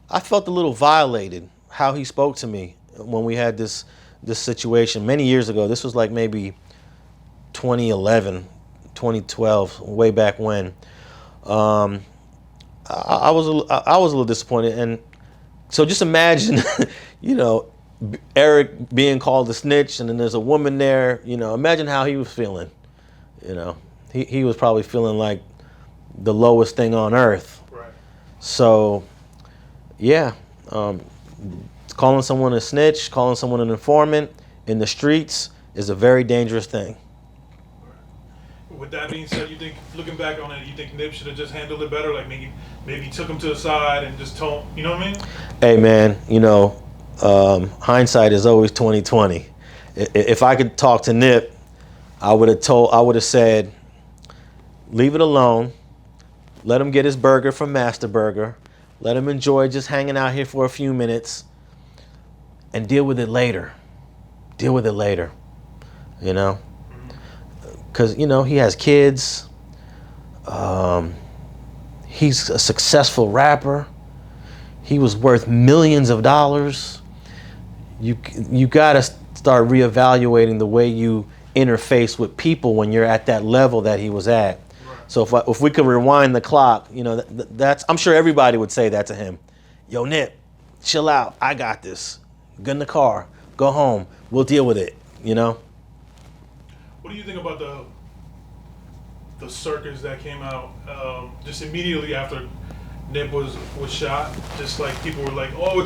violated how he spoke to me when we had this situation many years ago. This was like maybe 2011, 2012, way back when. I was a little disappointed. And so just imagine, you know, Eric being called a snitch and then there's a woman there, you know, imagine how he was feeling. You know, he was probably feeling like the lowest thing on earth. Right. So, yeah, calling someone a snitch, calling someone an informant in the streets is a very dangerous thing. With that being said, you think, looking back on it, you think Nip should have just handled it better? Like maybe took him to the side and just told, you know what I mean? Hey, man, you know, hindsight is always 20/20. If I could talk to Nip, I would have said, leave it alone. Let him get his burger from Master Burger. Let him enjoy just hanging out here for a few minutes and deal with it later. Deal with it later, you know? Because, you know, he has kids. He's a successful rapper. He was worth millions of dollars. You got to start reevaluating the way you interface with people when you're at that level that he was at. Right. So if we could rewind the clock, you know, that's, I'm sure everybody would say that to him. Yo, Nip, chill out. I got this. Get in the car. Go home. We'll deal with it, you know? What do you think about the circus that came out just immediately after Nip was shot? Just like people were like, oh,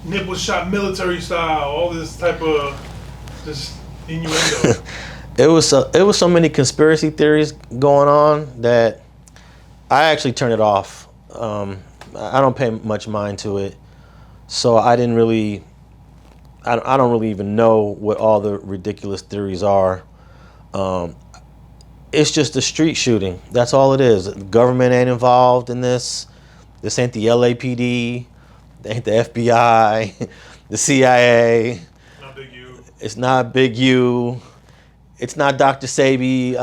Nip was shot military style, all this type of just innuendo. It was so many conspiracy theories going on that I actually turned it off. I don't pay much mind to it, so I didn't really. I don't really even know what all the ridiculous theories are. It's just a street shooting. That's all it is. The government ain't involved in this. This ain't the LAPD. It ain't the FBI, the CIA. Not Big U. It's not Big U. It's not Dr. Sabi.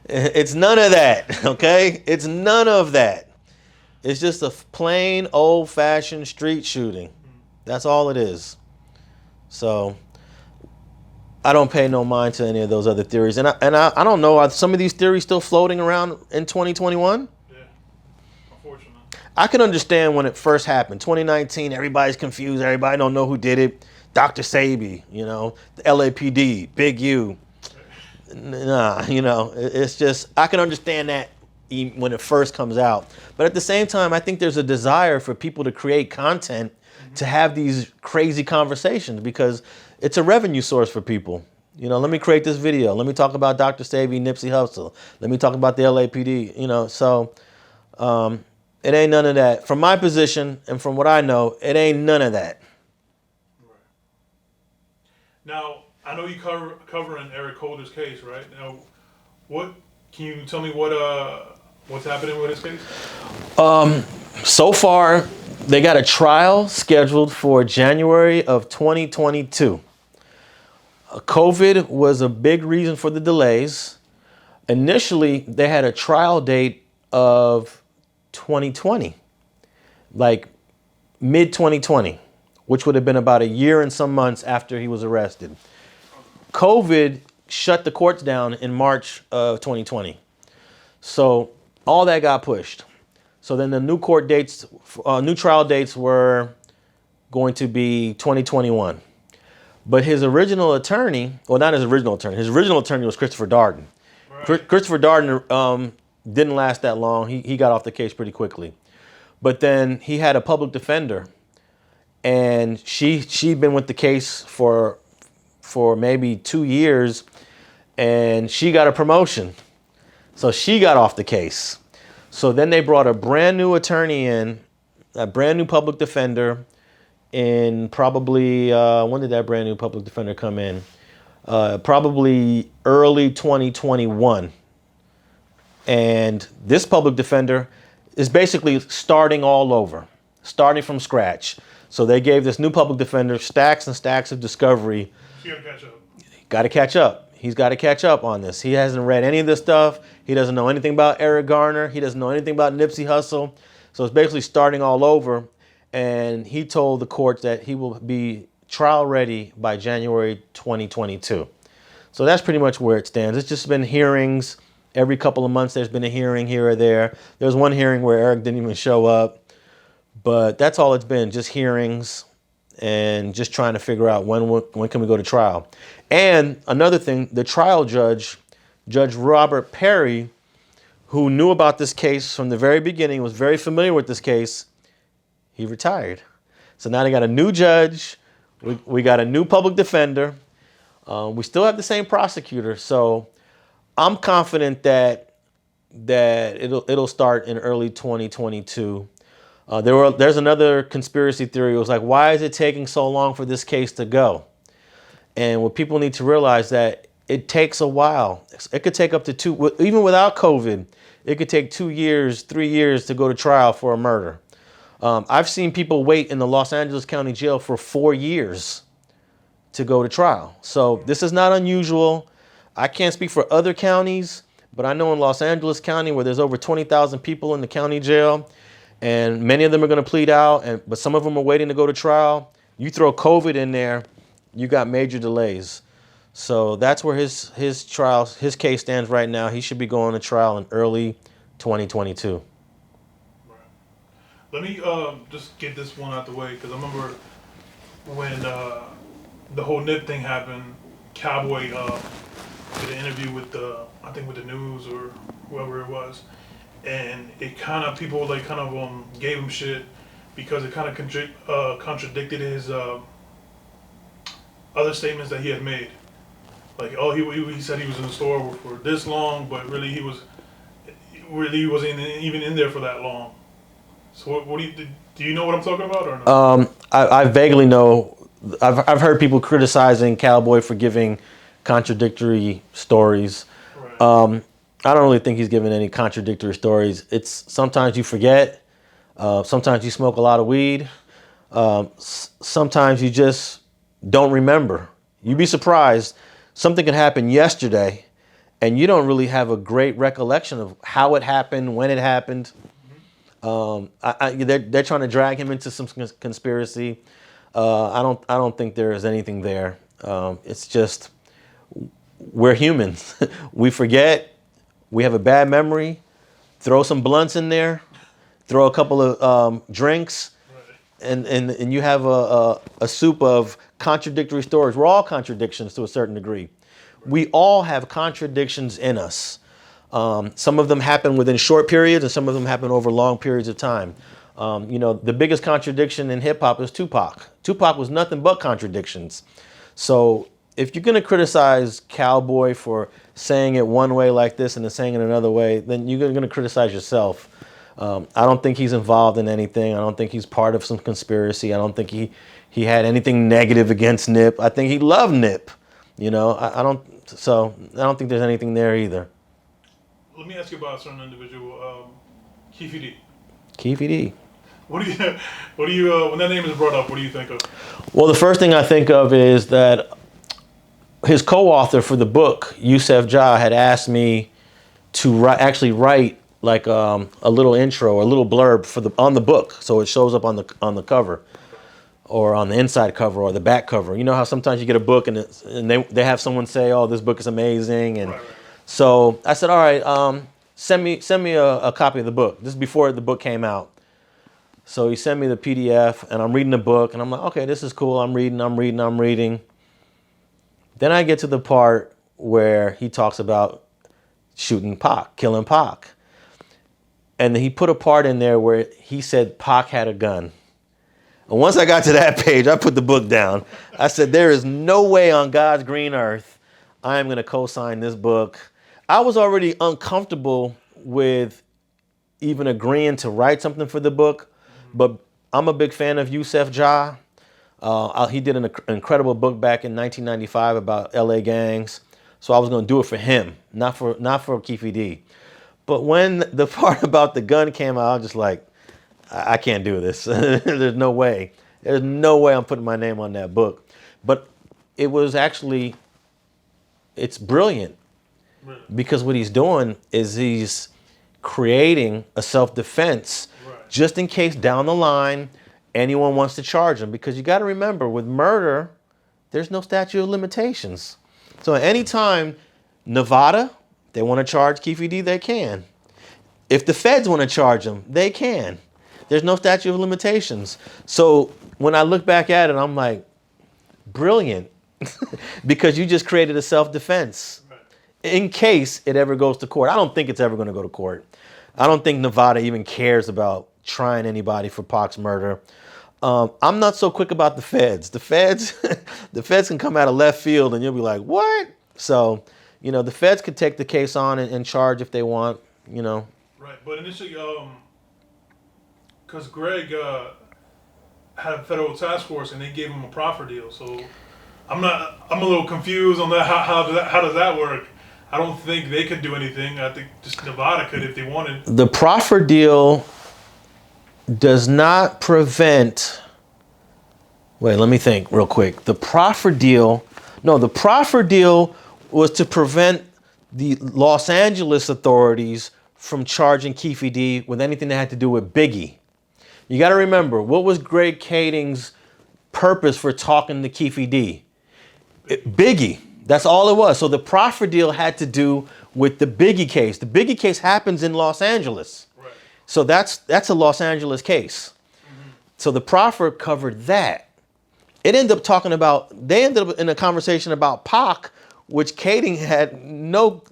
It's none of that, okay? It's none of that. It's just a plain old-fashioned street shooting. That's all it is. So I don't pay no mind to any of those other theories. And I don't know, are some of these theories still floating around in 2021? Yeah, unfortunately. I can understand when it first happened. 2019, everybody's confused. Everybody don't know who did it. Dr. Sabi, you know, the LAPD, Big U. Nah, you know, it's just, I can understand that when it first comes out. But at the same time, I think there's a desire for people to create content to have these crazy conversations because it's a revenue source for people. You know, let me create this video. Let me talk about Dr. Sabi, Nipsey Hussle. Let me talk about the LAPD, you know. So it ain't none of that. From my position and from what I know, it ain't none of that. Right. Now, I know you covering Eric Holder's case, right? Now, can you tell me what's happening with his case? So far, they got a trial scheduled for January of 2022. COVID was a big reason for the delays. Initially, they had a trial date of 2020, like mid-2020, which would have been about a year and some months after he was arrested. COVID shut the courts down in March of 2020. So all that got pushed. So then the new court dates, new trial dates were going to be 2021. But his original attorney, well, not his original attorney was Christopher Darden. Right. Christopher Darden didn't last that long. He got off the case pretty quickly. But then he had a public defender, and she'd been with the case for maybe 2 years, and she got a promotion. So she got off the case. So then they brought a brand new attorney in, a brand new public defender, in probably, when did that brand new public defender come in? Probably early 2021. And this public defender is basically starting all over, starting from scratch. So they gave this new public defender stacks and stacks of discovery. You gotta catch up. Got to catch up. He's got to catch up on this. He hasn't read any of this stuff. He doesn't know anything about Eric Garner. He doesn't know anything about Nipsey Hussle. So it's basically starting all over. And he told the court that he will be trial ready by January 2022. So that's pretty much where it stands. It's just been hearings. Every couple of months there's been a hearing here or there. There's one hearing where Eric didn't even show up. But that's all it's been, just hearings and just trying to figure out when can we go to trial. And another thing, the trial judge, Judge Robert Perry, who knew about this case from the very beginning, was very familiar with this case, he retired. So now they got a new judge. We got a new public defender. We still have the same prosecutor. So I'm confident that it'll start in early 2022. There's another conspiracy theory. It was like, why is it taking so long for this case to go? And what people need to realize that it takes a while. It could take up to even without COVID, it could take 2 years, 3 years to go to trial for a murder. I've seen people wait in the Los Angeles County Jail for 4 years to go to trial. So this is not unusual. I can't speak for other counties, but I know in Los Angeles County, where there's over 20,000 people in the county jail, and many of them are going to plead out, but some of them are waiting to go to trial. You throw COVID in there, you got major delays. So that's where his case stands right now. He should be going to trial in early 2022. Let me just get this one out the way, because I remember when the whole Nip thing happened, Cowboy did an interview with the news or whoever it was, and it kind of, people like gave him shit because it kind of contradicted his other statements that he had made. Like, oh, he said he was in the store for this long, but really he wasn't even in there for that long. So what do you know what I'm talking about or no? I vaguely know. I've heard people criticizing Cowboy for giving contradictory stories. Right. I don't really think he's giving any contradictory stories. It's sometimes you forget. Sometimes you smoke a lot of weed. Sometimes you just don't remember. You'd be surprised. Something could happen yesterday, and you don't really have a great recollection of how it happened, when it happened. They're trying to drag him into some conspiracy. I don't think there is anything there. It's just we're humans. We forget. We have a bad memory. Throw some blunts in there. Throw a couple of drinks, and you have a soup of contradictory stories. We're all contradictions to a certain degree. We all have contradictions in us. Some of them happen within short periods, and some of them happen over long periods of time. The biggest contradiction in hip hop is Tupac. Tupac was nothing but contradictions. So if you're going to criticize Cowboy for saying it one way like this and then saying it another way, then you're going to criticize yourself. I don't think he's involved in anything. I don't think he's part of some conspiracy. I don't think he had anything negative against Nip. I think he loved Nip. I don't think there's anything there either. Let me ask you about a certain individual, Keefe D. Keefe D. What do you when that name is brought up, what do you think of? Well, the first thing I think of is that his co-author for the book, Yusef Jah, had asked me to actually write a little intro or a little blurb on the book, so it shows up on the cover, or on the inside cover or the back cover. You know how sometimes you get a book and they have someone say, "Oh, this book is amazing," and so I said, "All right, send me a copy of the book." This is before the book came out. So he sent me the PDF, and I'm reading the book, and I'm like, okay, this is cool. I'm reading. Then I get to the part where he talks about shooting Pac, killing Pac. And he put a part in there where he said Pac had a gun. And once I got to that page, I put the book down. I said, there is no way on God's green earth I am going to co-sign this book. I was already uncomfortable with even agreeing to write something for the book. But I'm a big fan of THISISAGTV. He did an incredible book back in 1995 about LA gangs. So I was going to do it for him, not for Keefe D. But when the part about the gun came out, I was just like, I can't do this. There's no way. There's no way I'm putting my name on that book. But it was actually, it's brilliant. Because what he's doing is he's creating a self-defense just in case down the line anyone wants to charge him. Because you got to remember, with murder, there's no statute of limitations. So at any time, Nevada, they want to charge Keefe D, they can. If the feds want to charge him, they can. There's no statute of limitations. So when I look back at it, I'm like, brilliant. Because you just created a self-defense in case it ever goes to court. I don't think it's ever going to go to court. I don't think Nevada even cares about trying anybody for Pac's murder. I'm not so quick about the feds. The feds can come out of left field and you'll be like, what? So, the feds could take the case on and charge if they want, Right, but initially, because Greg had a federal task force and they gave him a proffer deal. So I'm a little confused on that. How does that work? I don't think they could do anything. I think just Nevada could if they wanted. The proffer deal does not prevent. Wait, let me think real quick. The proffer deal was to prevent the Los Angeles authorities from charging Keefe D with anything that had to do with Biggie. You got to remember, what was Greg Kading's purpose for talking to Keefe D? Biggie. That's all it was. So the proffer deal had to do with the Biggie case. The Biggie case happens in Los Angeles. Right. So that's a Los Angeles case. Mm-hmm. So the proffer covered that. They ended up in a conversation about Pac, which Kading had no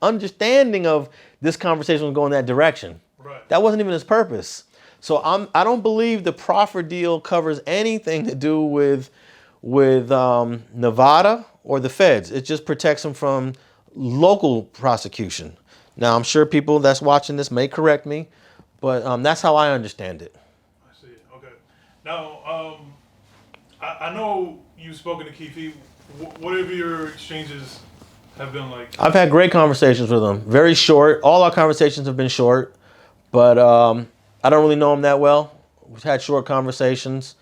understanding of. This conversation was going that direction. Right. That wasn't even his purpose. So I don't believe the proffer deal covers anything to do with Nevada or the feds. It just protects them from local prosecution. Now, I'm sure people that's watching this may correct me, but that's how I understand it. I see. Okay. Now, I know you've spoken to Keefe. What have your exchanges have been like? I've had great conversations with him. Very short. All our conversations have been short, but I don't really know him that well. We've had short conversations.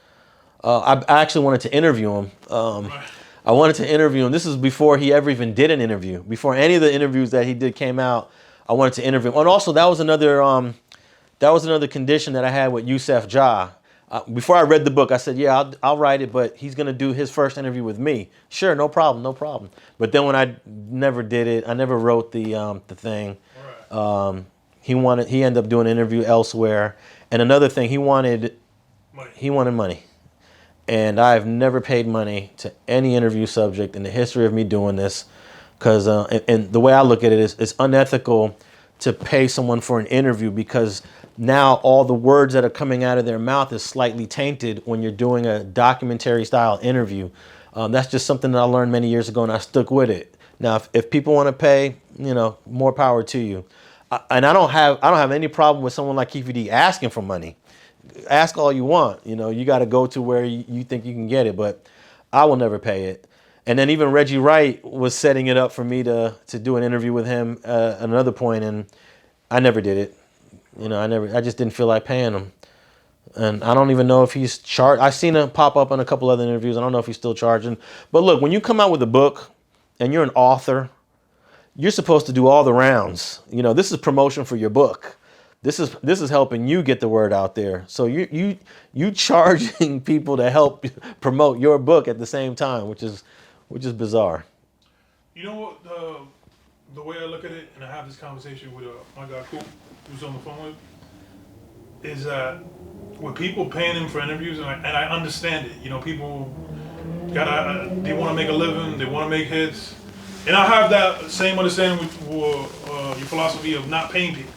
I actually wanted to interview him. I wanted to interview him. This is before he ever even did an interview. Before any of the interviews that he did came out, I wanted to interview him. And also, that was another condition that I had with THISISAGTV. Before I read the book, I said, yeah, I'll write it, but he's going to do his first interview with me. Sure, no problem. But then when I never did it, I never wrote the thing. Right. He ended up doing an interview elsewhere. And another thing, he wanted money. And I've never paid money to any interview subject in the history of me doing this, because and the way I look at it is it's unethical to pay someone for an interview, because now all the words that are coming out of their mouth is slightly tainted when you're doing a documentary style interview. That's just something that I learned many years ago, and I stuck with it. Now, if people want to pay, more power to you. And I don't have any problem with someone like Keefe D asking for money. Ask all you want. You got to go to where you think you can get it, but I will never pay it. And then even Reggie Wright was setting it up for me to do an interview with him at another point, and I never did it. I just didn't feel like paying him. And I don't even know if he's charged. I've seen him pop up on a couple other interviews. I don't know if he's still charging. But look, when you come out with a book and you're an author, you're supposed to do all the rounds. You know, this is promotion for your book. This is helping you get the word out there. So you charging people to help promote your book at the same time, which is bizarre. You know what? The way I look at it, and I have this conversation with my guy Coop, who's on the phone with, is that with people paying him for interviews, and I understand it. You know, people they want to make a living, they want to make hits, and I have that same understanding with your philosophy of not paying people.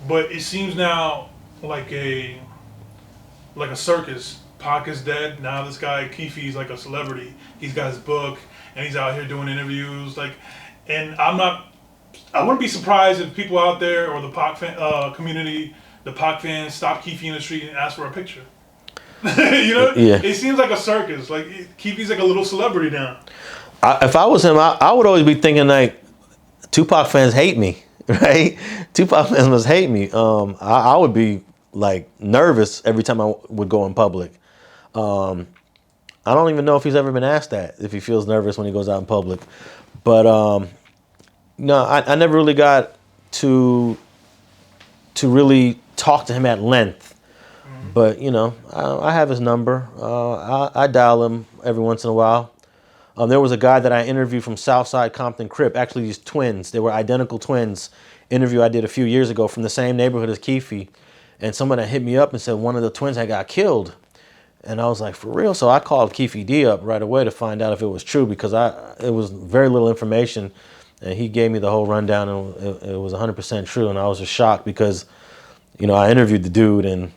But it seems now like a circus. Pac is dead. Now this guy Keefe's like a celebrity. He's got his book and he's out here doing interviews. And I wouldn't be surprised if people out there or the Pac community, the Pac fans, stop Keefe in the street and ask for a picture. You know, yeah. It seems like a circus. Like Keefe's like a little celebrity now. If I was him, I would always be thinking like, Tupac fans hate me. Right? Tupac fans must hate me. I would be like nervous every time I would go in public. I don't even know if he's ever been asked that, if he feels nervous when he goes out in public. But no, I never really got to really talk to him at length. Mm-hmm. But you know, I have his number. I dial him every once in a while. There was a guy that I interviewed from Southside Compton Crip. Actually, these twins. They were identical twins. Interview I did a few years ago from the same neighborhood as Keefe. And someone had hit me up and said one of the twins had got killed. And I was like, for real? So I called Keefe D up right away to find out if it was true, because it was very little information. And he gave me the whole rundown, and it was 100% true. And I was just shocked because, you know, I interviewed the dude, and,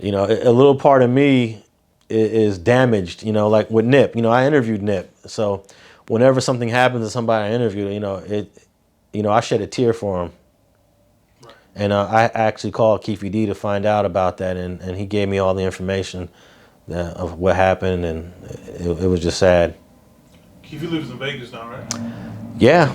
you know, a little part of me is damaged, you know, like with Nip. You know, I interviewed Nip. So whenever something happens to somebody I interviewed, you know, I shed a tear for him. Right. And I actually called Keefe D to find out about that, and he gave me all the information of what happened, and it was just sad. Keefe lives in Vegas now, right? Yeah.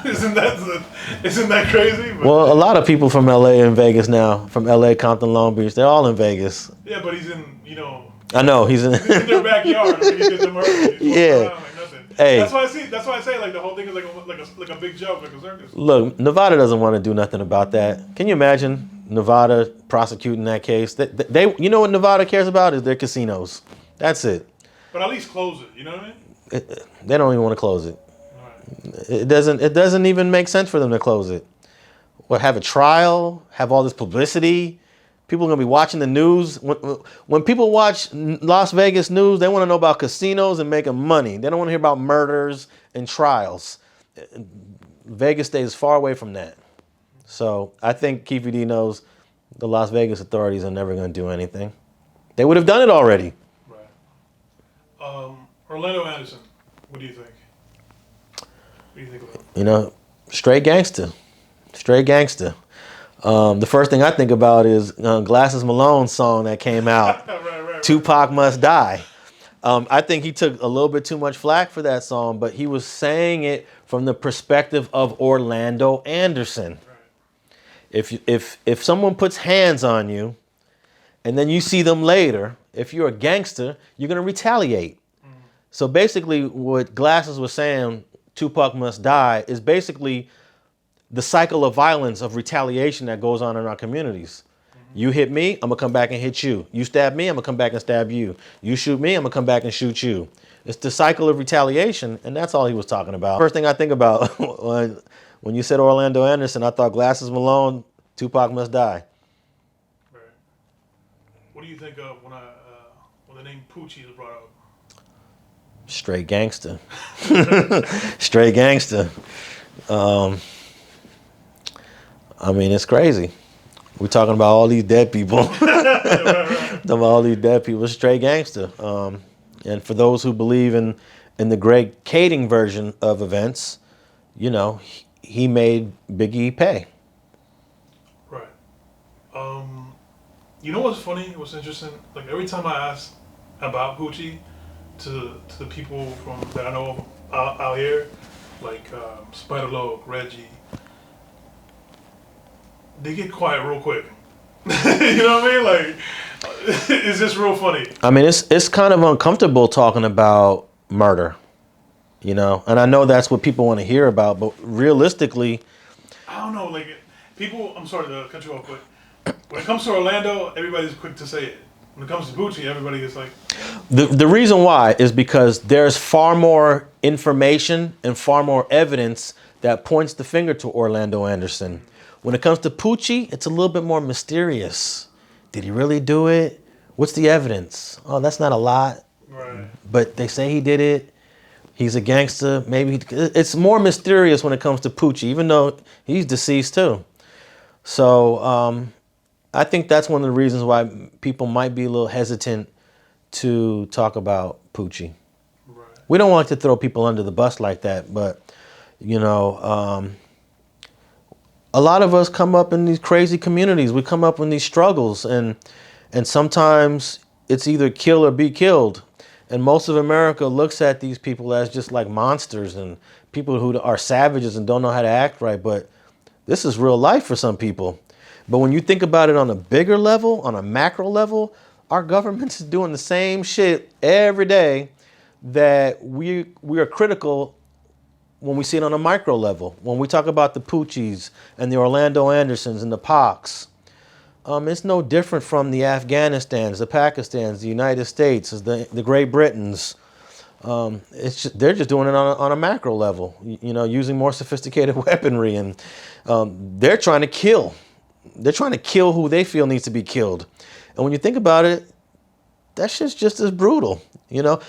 Isn't that crazy? But well, a lot of people from LA in Vegas now, from LA, Compton, Long Beach, they're all in Vegas. Yeah, but he's in, you know. I know he's in their backyard. I mean, he did the murder. Yeah. Like nothing. Hey. That's why I say like the whole thing is like a big joke, like a circus. Look, Nevada doesn't want to do nothing about that. Can you imagine Nevada prosecuting that case? They you know what Nevada cares about is their casinos. That's it. But at least close it. You know what I mean? They don't even want to close it. Right. It doesn't even make sense for them to close it. Well, have a trial, have all this publicity. People are going to be watching the news. When people watch Las Vegas news, they want to know about casinos and making money. They don't want to hear about murders and trials. Vegas stays far away from that. So I think Keefe D knows the Las Vegas authorities are never going to do anything. They would have done it already. Right. Orlando Anderson, what do you think? What do you think about it? You know, straight gangster. Straight gangster. The first thing I think about is Glasses Malone's song that came out, right. Tupac Must Die. I think he took a little bit too much flack for that song, but he was saying it from the perspective of Orlando Anderson. Right. If someone puts hands on you and then you see them later, if you're a gangster, you're going to retaliate. Mm. So basically what Glasses was saying, Tupac Must Die, is basically the cycle of violence, of retaliation that goes on in our communities. Mm-hmm. You hit me, I'm gonna come back and hit you. You stab me, I'm gonna come back and stab you. You shoot me, I'm gonna come back and shoot you. It's the cycle of retaliation, and that's all he was talking about. First thing I think about when you said Orlando Anderson, I thought Glasses Malone, Tupac Must Die. Right. What do you think of when the name Poochie is brought up? Straight gangster. Straight gangster. I mean, it's crazy. We're talking about all these dead people. Talking about all these dead people. Straight gangster. And for those who believe in the Greg Kading version of events, you know, he made Biggie pay. Right. You know what's funny? What's interesting? Like every time I ask about Poochie to the people that I know out here, like Spider Loc, Reggie, they get quiet real quick. You know what I mean? Like, it's just real funny. I mean, it's kind of uncomfortable talking about murder. You know, and I know that's what people want to hear about, but realistically, I don't know. Like people, I'm sorry to cut you off, but when it comes to Orlando, everybody's quick to say it. When it comes to Bucci, everybody is like. the reason why is because there's far more information and far more evidence that points the finger to Orlando Anderson. When it comes to Poochie, it's a little bit more mysterious. Did he really do it? What's the evidence? Oh, that's not a lot. Right. But they say he did it. He's a gangster. Maybe it's more mysterious when it comes to Poochie, even though he's deceased too. So I think that's one of the reasons why people might be a little hesitant to talk about Poochie. Right. We don't want to throw people under the bus like that, but you know, a lot of us come up in these crazy communities. We come up in these struggles, and sometimes it's either kill or be killed. And most of America looks at these people as just like monsters and people who are savages and don't know how to act right. But this is real life for some people. But when you think about it on a bigger level, on a macro level, our government is doing the same shit every day that we are critical when we see it on a micro level. When we talk about the Poochies and the Orlando Andersons and the Pacs, it's no different from the Afghanistans, the Pakistans, the United States, the Great Britons. They're just doing it on a macro level, you know, using more sophisticated weaponry, and they're trying to kill. They're trying to kill who they feel needs to be killed. And when you think about it, that shit's just as brutal, you know.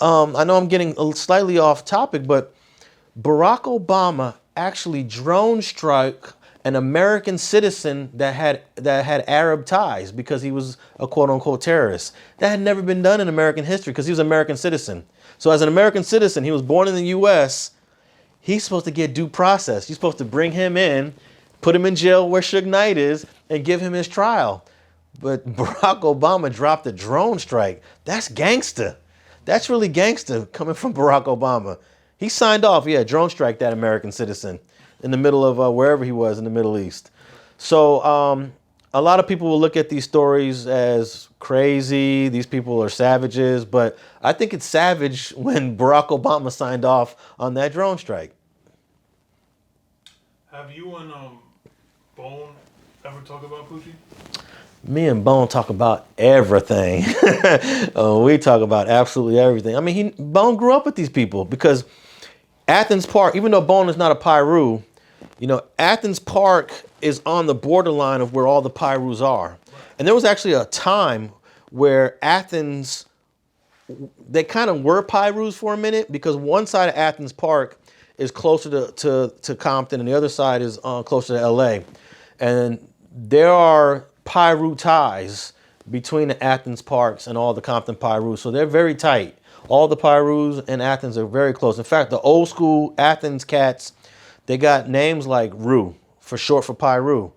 I know I'm getting slightly off topic, but Barack Obama actually drone struck an American citizen that had Arab ties because he was a quote unquote terrorist. That had never been done in American history because he was an American citizen. So as an American citizen, he was born in the US, he's supposed to get due process. You're supposed to bring him in, put him in jail where Suge Knight is, and give him his trial. But Barack Obama dropped a drone strike. That's gangster. That's really gangster coming from Barack Obama. He signed off, yeah, drone strike that American citizen in the middle of wherever he was in the Middle East. So a lot of people will look at these stories as crazy. These people are savages, but I think it's savage when Barack Obama signed off on that drone strike. Have you and Bone ever talk about Poochie? Me and Bone talk about everything. We talk about absolutely everything. I mean, Bone grew up with these people because Athens Park, even though Bone is not a Piru, you know, Athens Park is on the borderline of where all the Pirus are. And there was actually a time where Athens, they kind of were Pirus for a minute because one side of Athens Park is closer to Compton and the other side is closer to LA. And there are Piru ties between the Athens Parks and all the Compton Pirus. So they're very tight. All the Pirus and Athens are very close. In fact, the old school Athens cats, they got names like Ru, for short for Piru,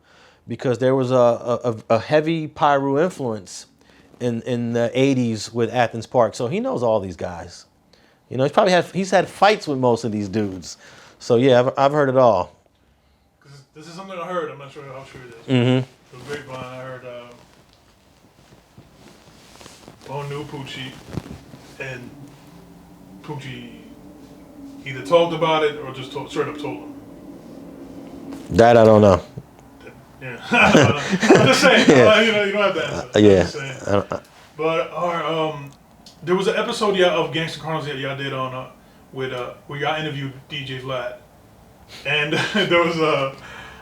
because there was a heavy Piru influence in the 80s with Athens Park. So he knows all these guys. You know, he's had fights with most of these dudes. So yeah, I've heard it all. This is something I heard. I'm not sure how true it is. Mm-hmm. It was grapevine. I heard Bone knew Poochie, and Poochie either talked about it or just straight up told him. That I don't know. Yeah, I'm just saying. Yeah. You don't have to answer. Yeah. But there was an episode of Gangster Chronicles that y'all did on where y'all interviewed DJ Vlad, and there was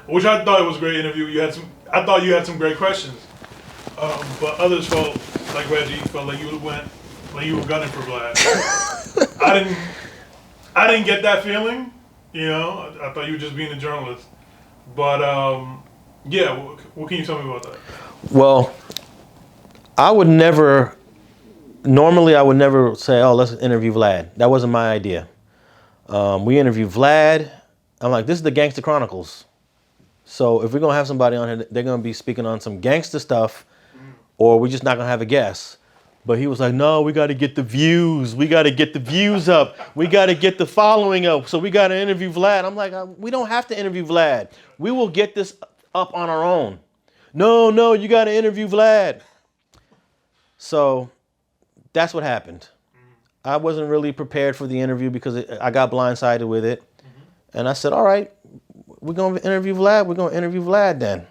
which I thought it was a great interview. I thought you had some great questions, but others felt like Reggie felt like you were gunning for Vlad. I didn't get that feeling. You know, I thought you were just being a journalist. But yeah, what can you tell me about that? Well, I would never say, oh, let's interview Vlad. That wasn't my idea. We interviewed Vlad. I'm like, this is the Gangster Chronicles. So if we're going to have somebody on here, they're going to be speaking on some gangster stuff, or we're just not going to have a guest. But he was like, no, we got to get the views. We got to get the views up. We got to get the following up. So we got to interview Vlad. I'm like, we don't have to interview Vlad. We will get this up on our own. No, you got to interview Vlad. So that's what happened. I wasn't really prepared for the interview because I got blindsided with it. And I said, all right, we're going to interview Vlad. We're going to interview Vlad then.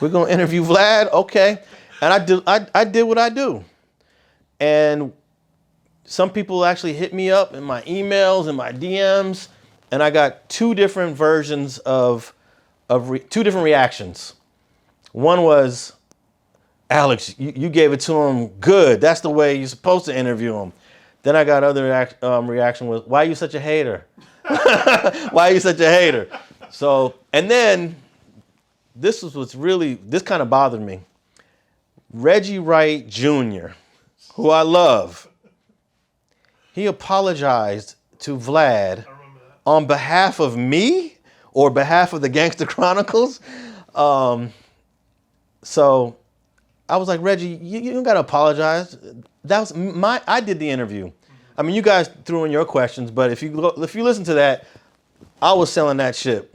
We're going to interview Vlad. Okay. And I did what I do. And some people actually hit me up in my emails and my DMs. And I got two different versions of two different reactions. One was, Alex, you gave it to him good. That's the way you're supposed to interview him. Then I got other reaction was, why are you such a hater? Why are you such a hater? So, and then this kind of bothered me. Reggie Wright Jr., who I love, he apologized to Vlad on behalf of me or behalf of the Gangster Chronicles. So I was like, Reggie, you don't gotta apologize. I did the interview. I mean, you guys threw in your questions, but if you listen to that, I was selling that shit.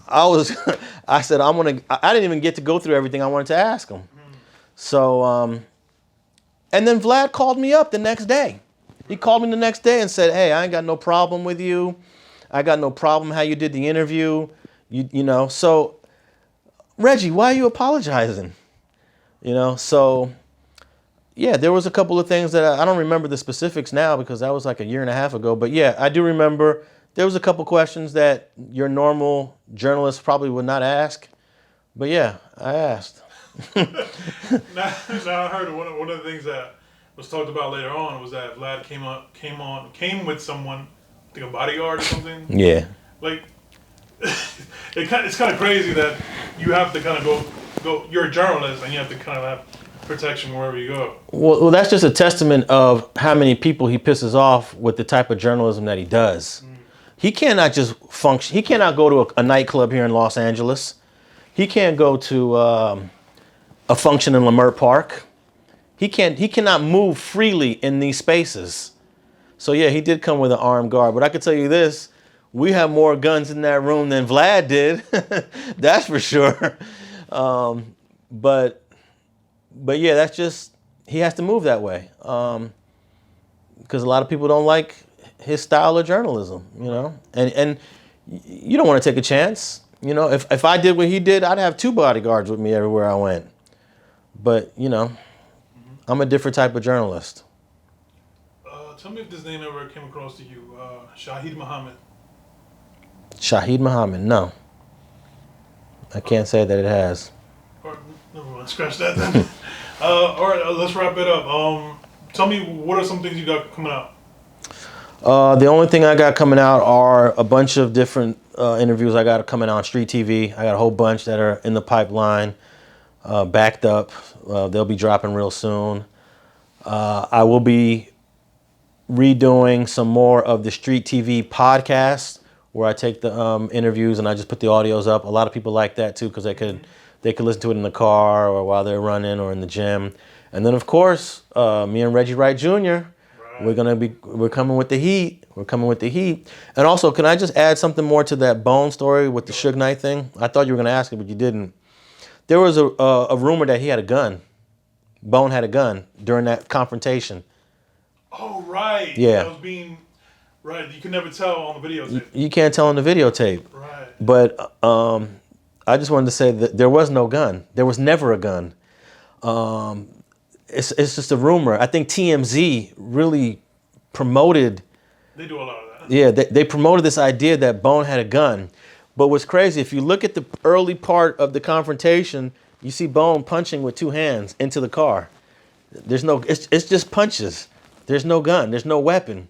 I said, I didn't even get to go through everything I wanted to ask him. So, and then Vlad called me up the next day. He called me the next day and said, hey, I ain't got no problem with you. I got no problem how you did the interview. You know, so Reggie, why are you apologizing? You know, so yeah, there was a couple of things that I don't remember the specifics now because that was like a year and a half ago. But yeah, I do remember there was a couple questions that your normal journalist probably would not ask. But yeah, I asked. Now I heard one of the things that was talked about later on was that Vlad came with someone, I think a bodyguard or something. Yeah. Like, it's kind of crazy that you have to kind of go. You're a journalist and you have to kind of have protection wherever you go. Well, that's just a testament of how many people he pisses off with the type of journalism that he does. He cannot just function. He cannot go to a nightclub here in Los Angeles. He can't go to a function in Leimert Park. He cannot move freely in these spaces. So yeah, he did come with an armed guard. But I can tell you this, we have more guns in that room than Vlad did. That's for sure. But yeah, that's just, he has to move that way. Because a lot of people don't like his style of journalism, you know? And you don't want to take a chance. You know, if I did what he did, I'd have 2 bodyguards with me everywhere I went. But, you know, I'm a different type of journalist. Tell me if this name ever came across to you. Shahid Muhammad. Shahid Muhammad, no. I can't say that it has. Or, never mind, scratch that then. All right, let's wrap it up. Tell me, what are some things you got coming out? The only thing I got coming out are a bunch of different interviews I got coming out on StreetTV. I got a whole bunch that are in the pipeline, backed up. They'll be dropping real soon. I will be redoing some more of the StreetTV podcast where I take the interviews and I just put the audios up. A lot of people like that too because they could listen to it in the car or while they're running or in the gym. And then of course, me and Reggie Wright Jr. We're coming with the heat. We're coming with the heat. And also, can I just add something more to that Bone story with the Suge Knight thing? I thought you were going to ask it, but you didn't. There was a rumor that he had a gun. Bone had a gun during that confrontation. Oh, right. Yeah. That was being, right. You can never tell on the videotape. You can't tell on the videotape. Right. But I just wanted to say that there was no gun. There was never a gun. It's just a rumor. I think TMZ really promoted. They do a lot of that. Yeah, they promoted this idea that Bone had a gun. But what's crazy, if you look at the early part of the confrontation, you see Bone punching with 2 hands into the car. It's just punches. There's no gun. There's no weapon.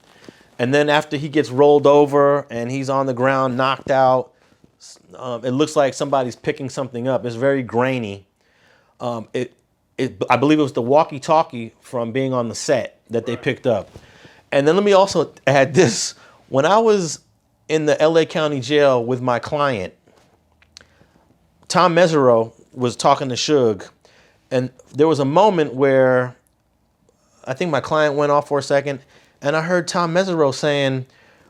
And then after he gets rolled over and he's on the ground, knocked out, it looks like somebody's picking something up. It's very grainy. I believe it was the walkie-talkie from being on the set that they picked up. And then let me also add this. When I was in the LA County Jail with my client, Tom Mesereau was talking to Suge, and there was a moment where I think my client went off for a second, and I heard Tom Mesereau saying,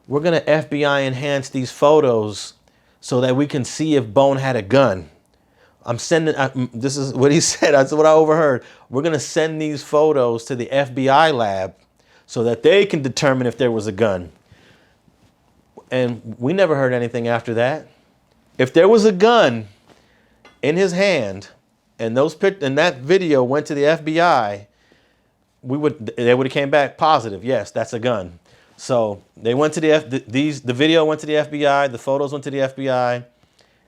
we're going to FBI enhance these photos so that we can see if Bone had a gun. This is what he said. That's what I overheard. We're going to send these photos to the FBI lab so that they can determine if there was a gun. And we never heard anything after that. If there was a gun in his hand and that video went to the FBI, they would have came back positive. Yes, that's a gun. So they went to the video went to the FBI, the photos went to the FBI,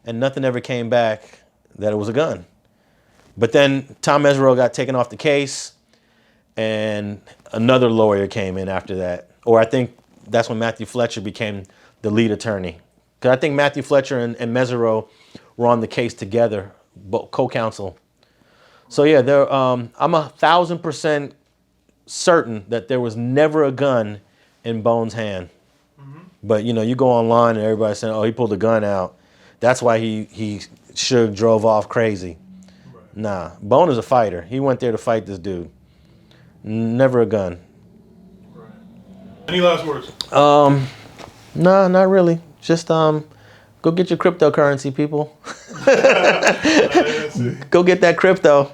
and nothing ever came back that it was a gun. But then Tom Mesereau got taken off the case, and another lawyer came in after that. Or I think that's when Matthew Fletcher became the lead attorney. Because I think Matthew Fletcher and Mesereau were on the case together, co-counsel. So yeah, I'm 1,000% certain that there was never a gun in Bone's hand. Mm-hmm. But you go online and everybody's saying, oh, he pulled a gun out. That's why he Suge drove off crazy. Right. Nah, Bone is a fighter. He went there to fight this dude. Never a gun. Right. Any last words? No, not really. Just go get your cryptocurrency, people. Go get that crypto.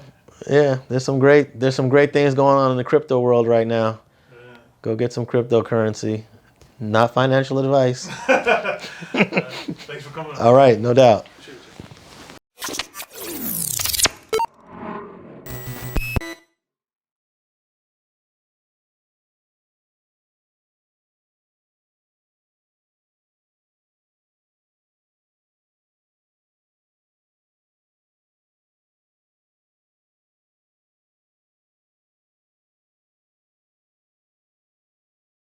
Yeah, there's some great things going on in the crypto world right now. Yeah. Go get some cryptocurrency. Not financial advice. Thanks for coming. All right, no doubt.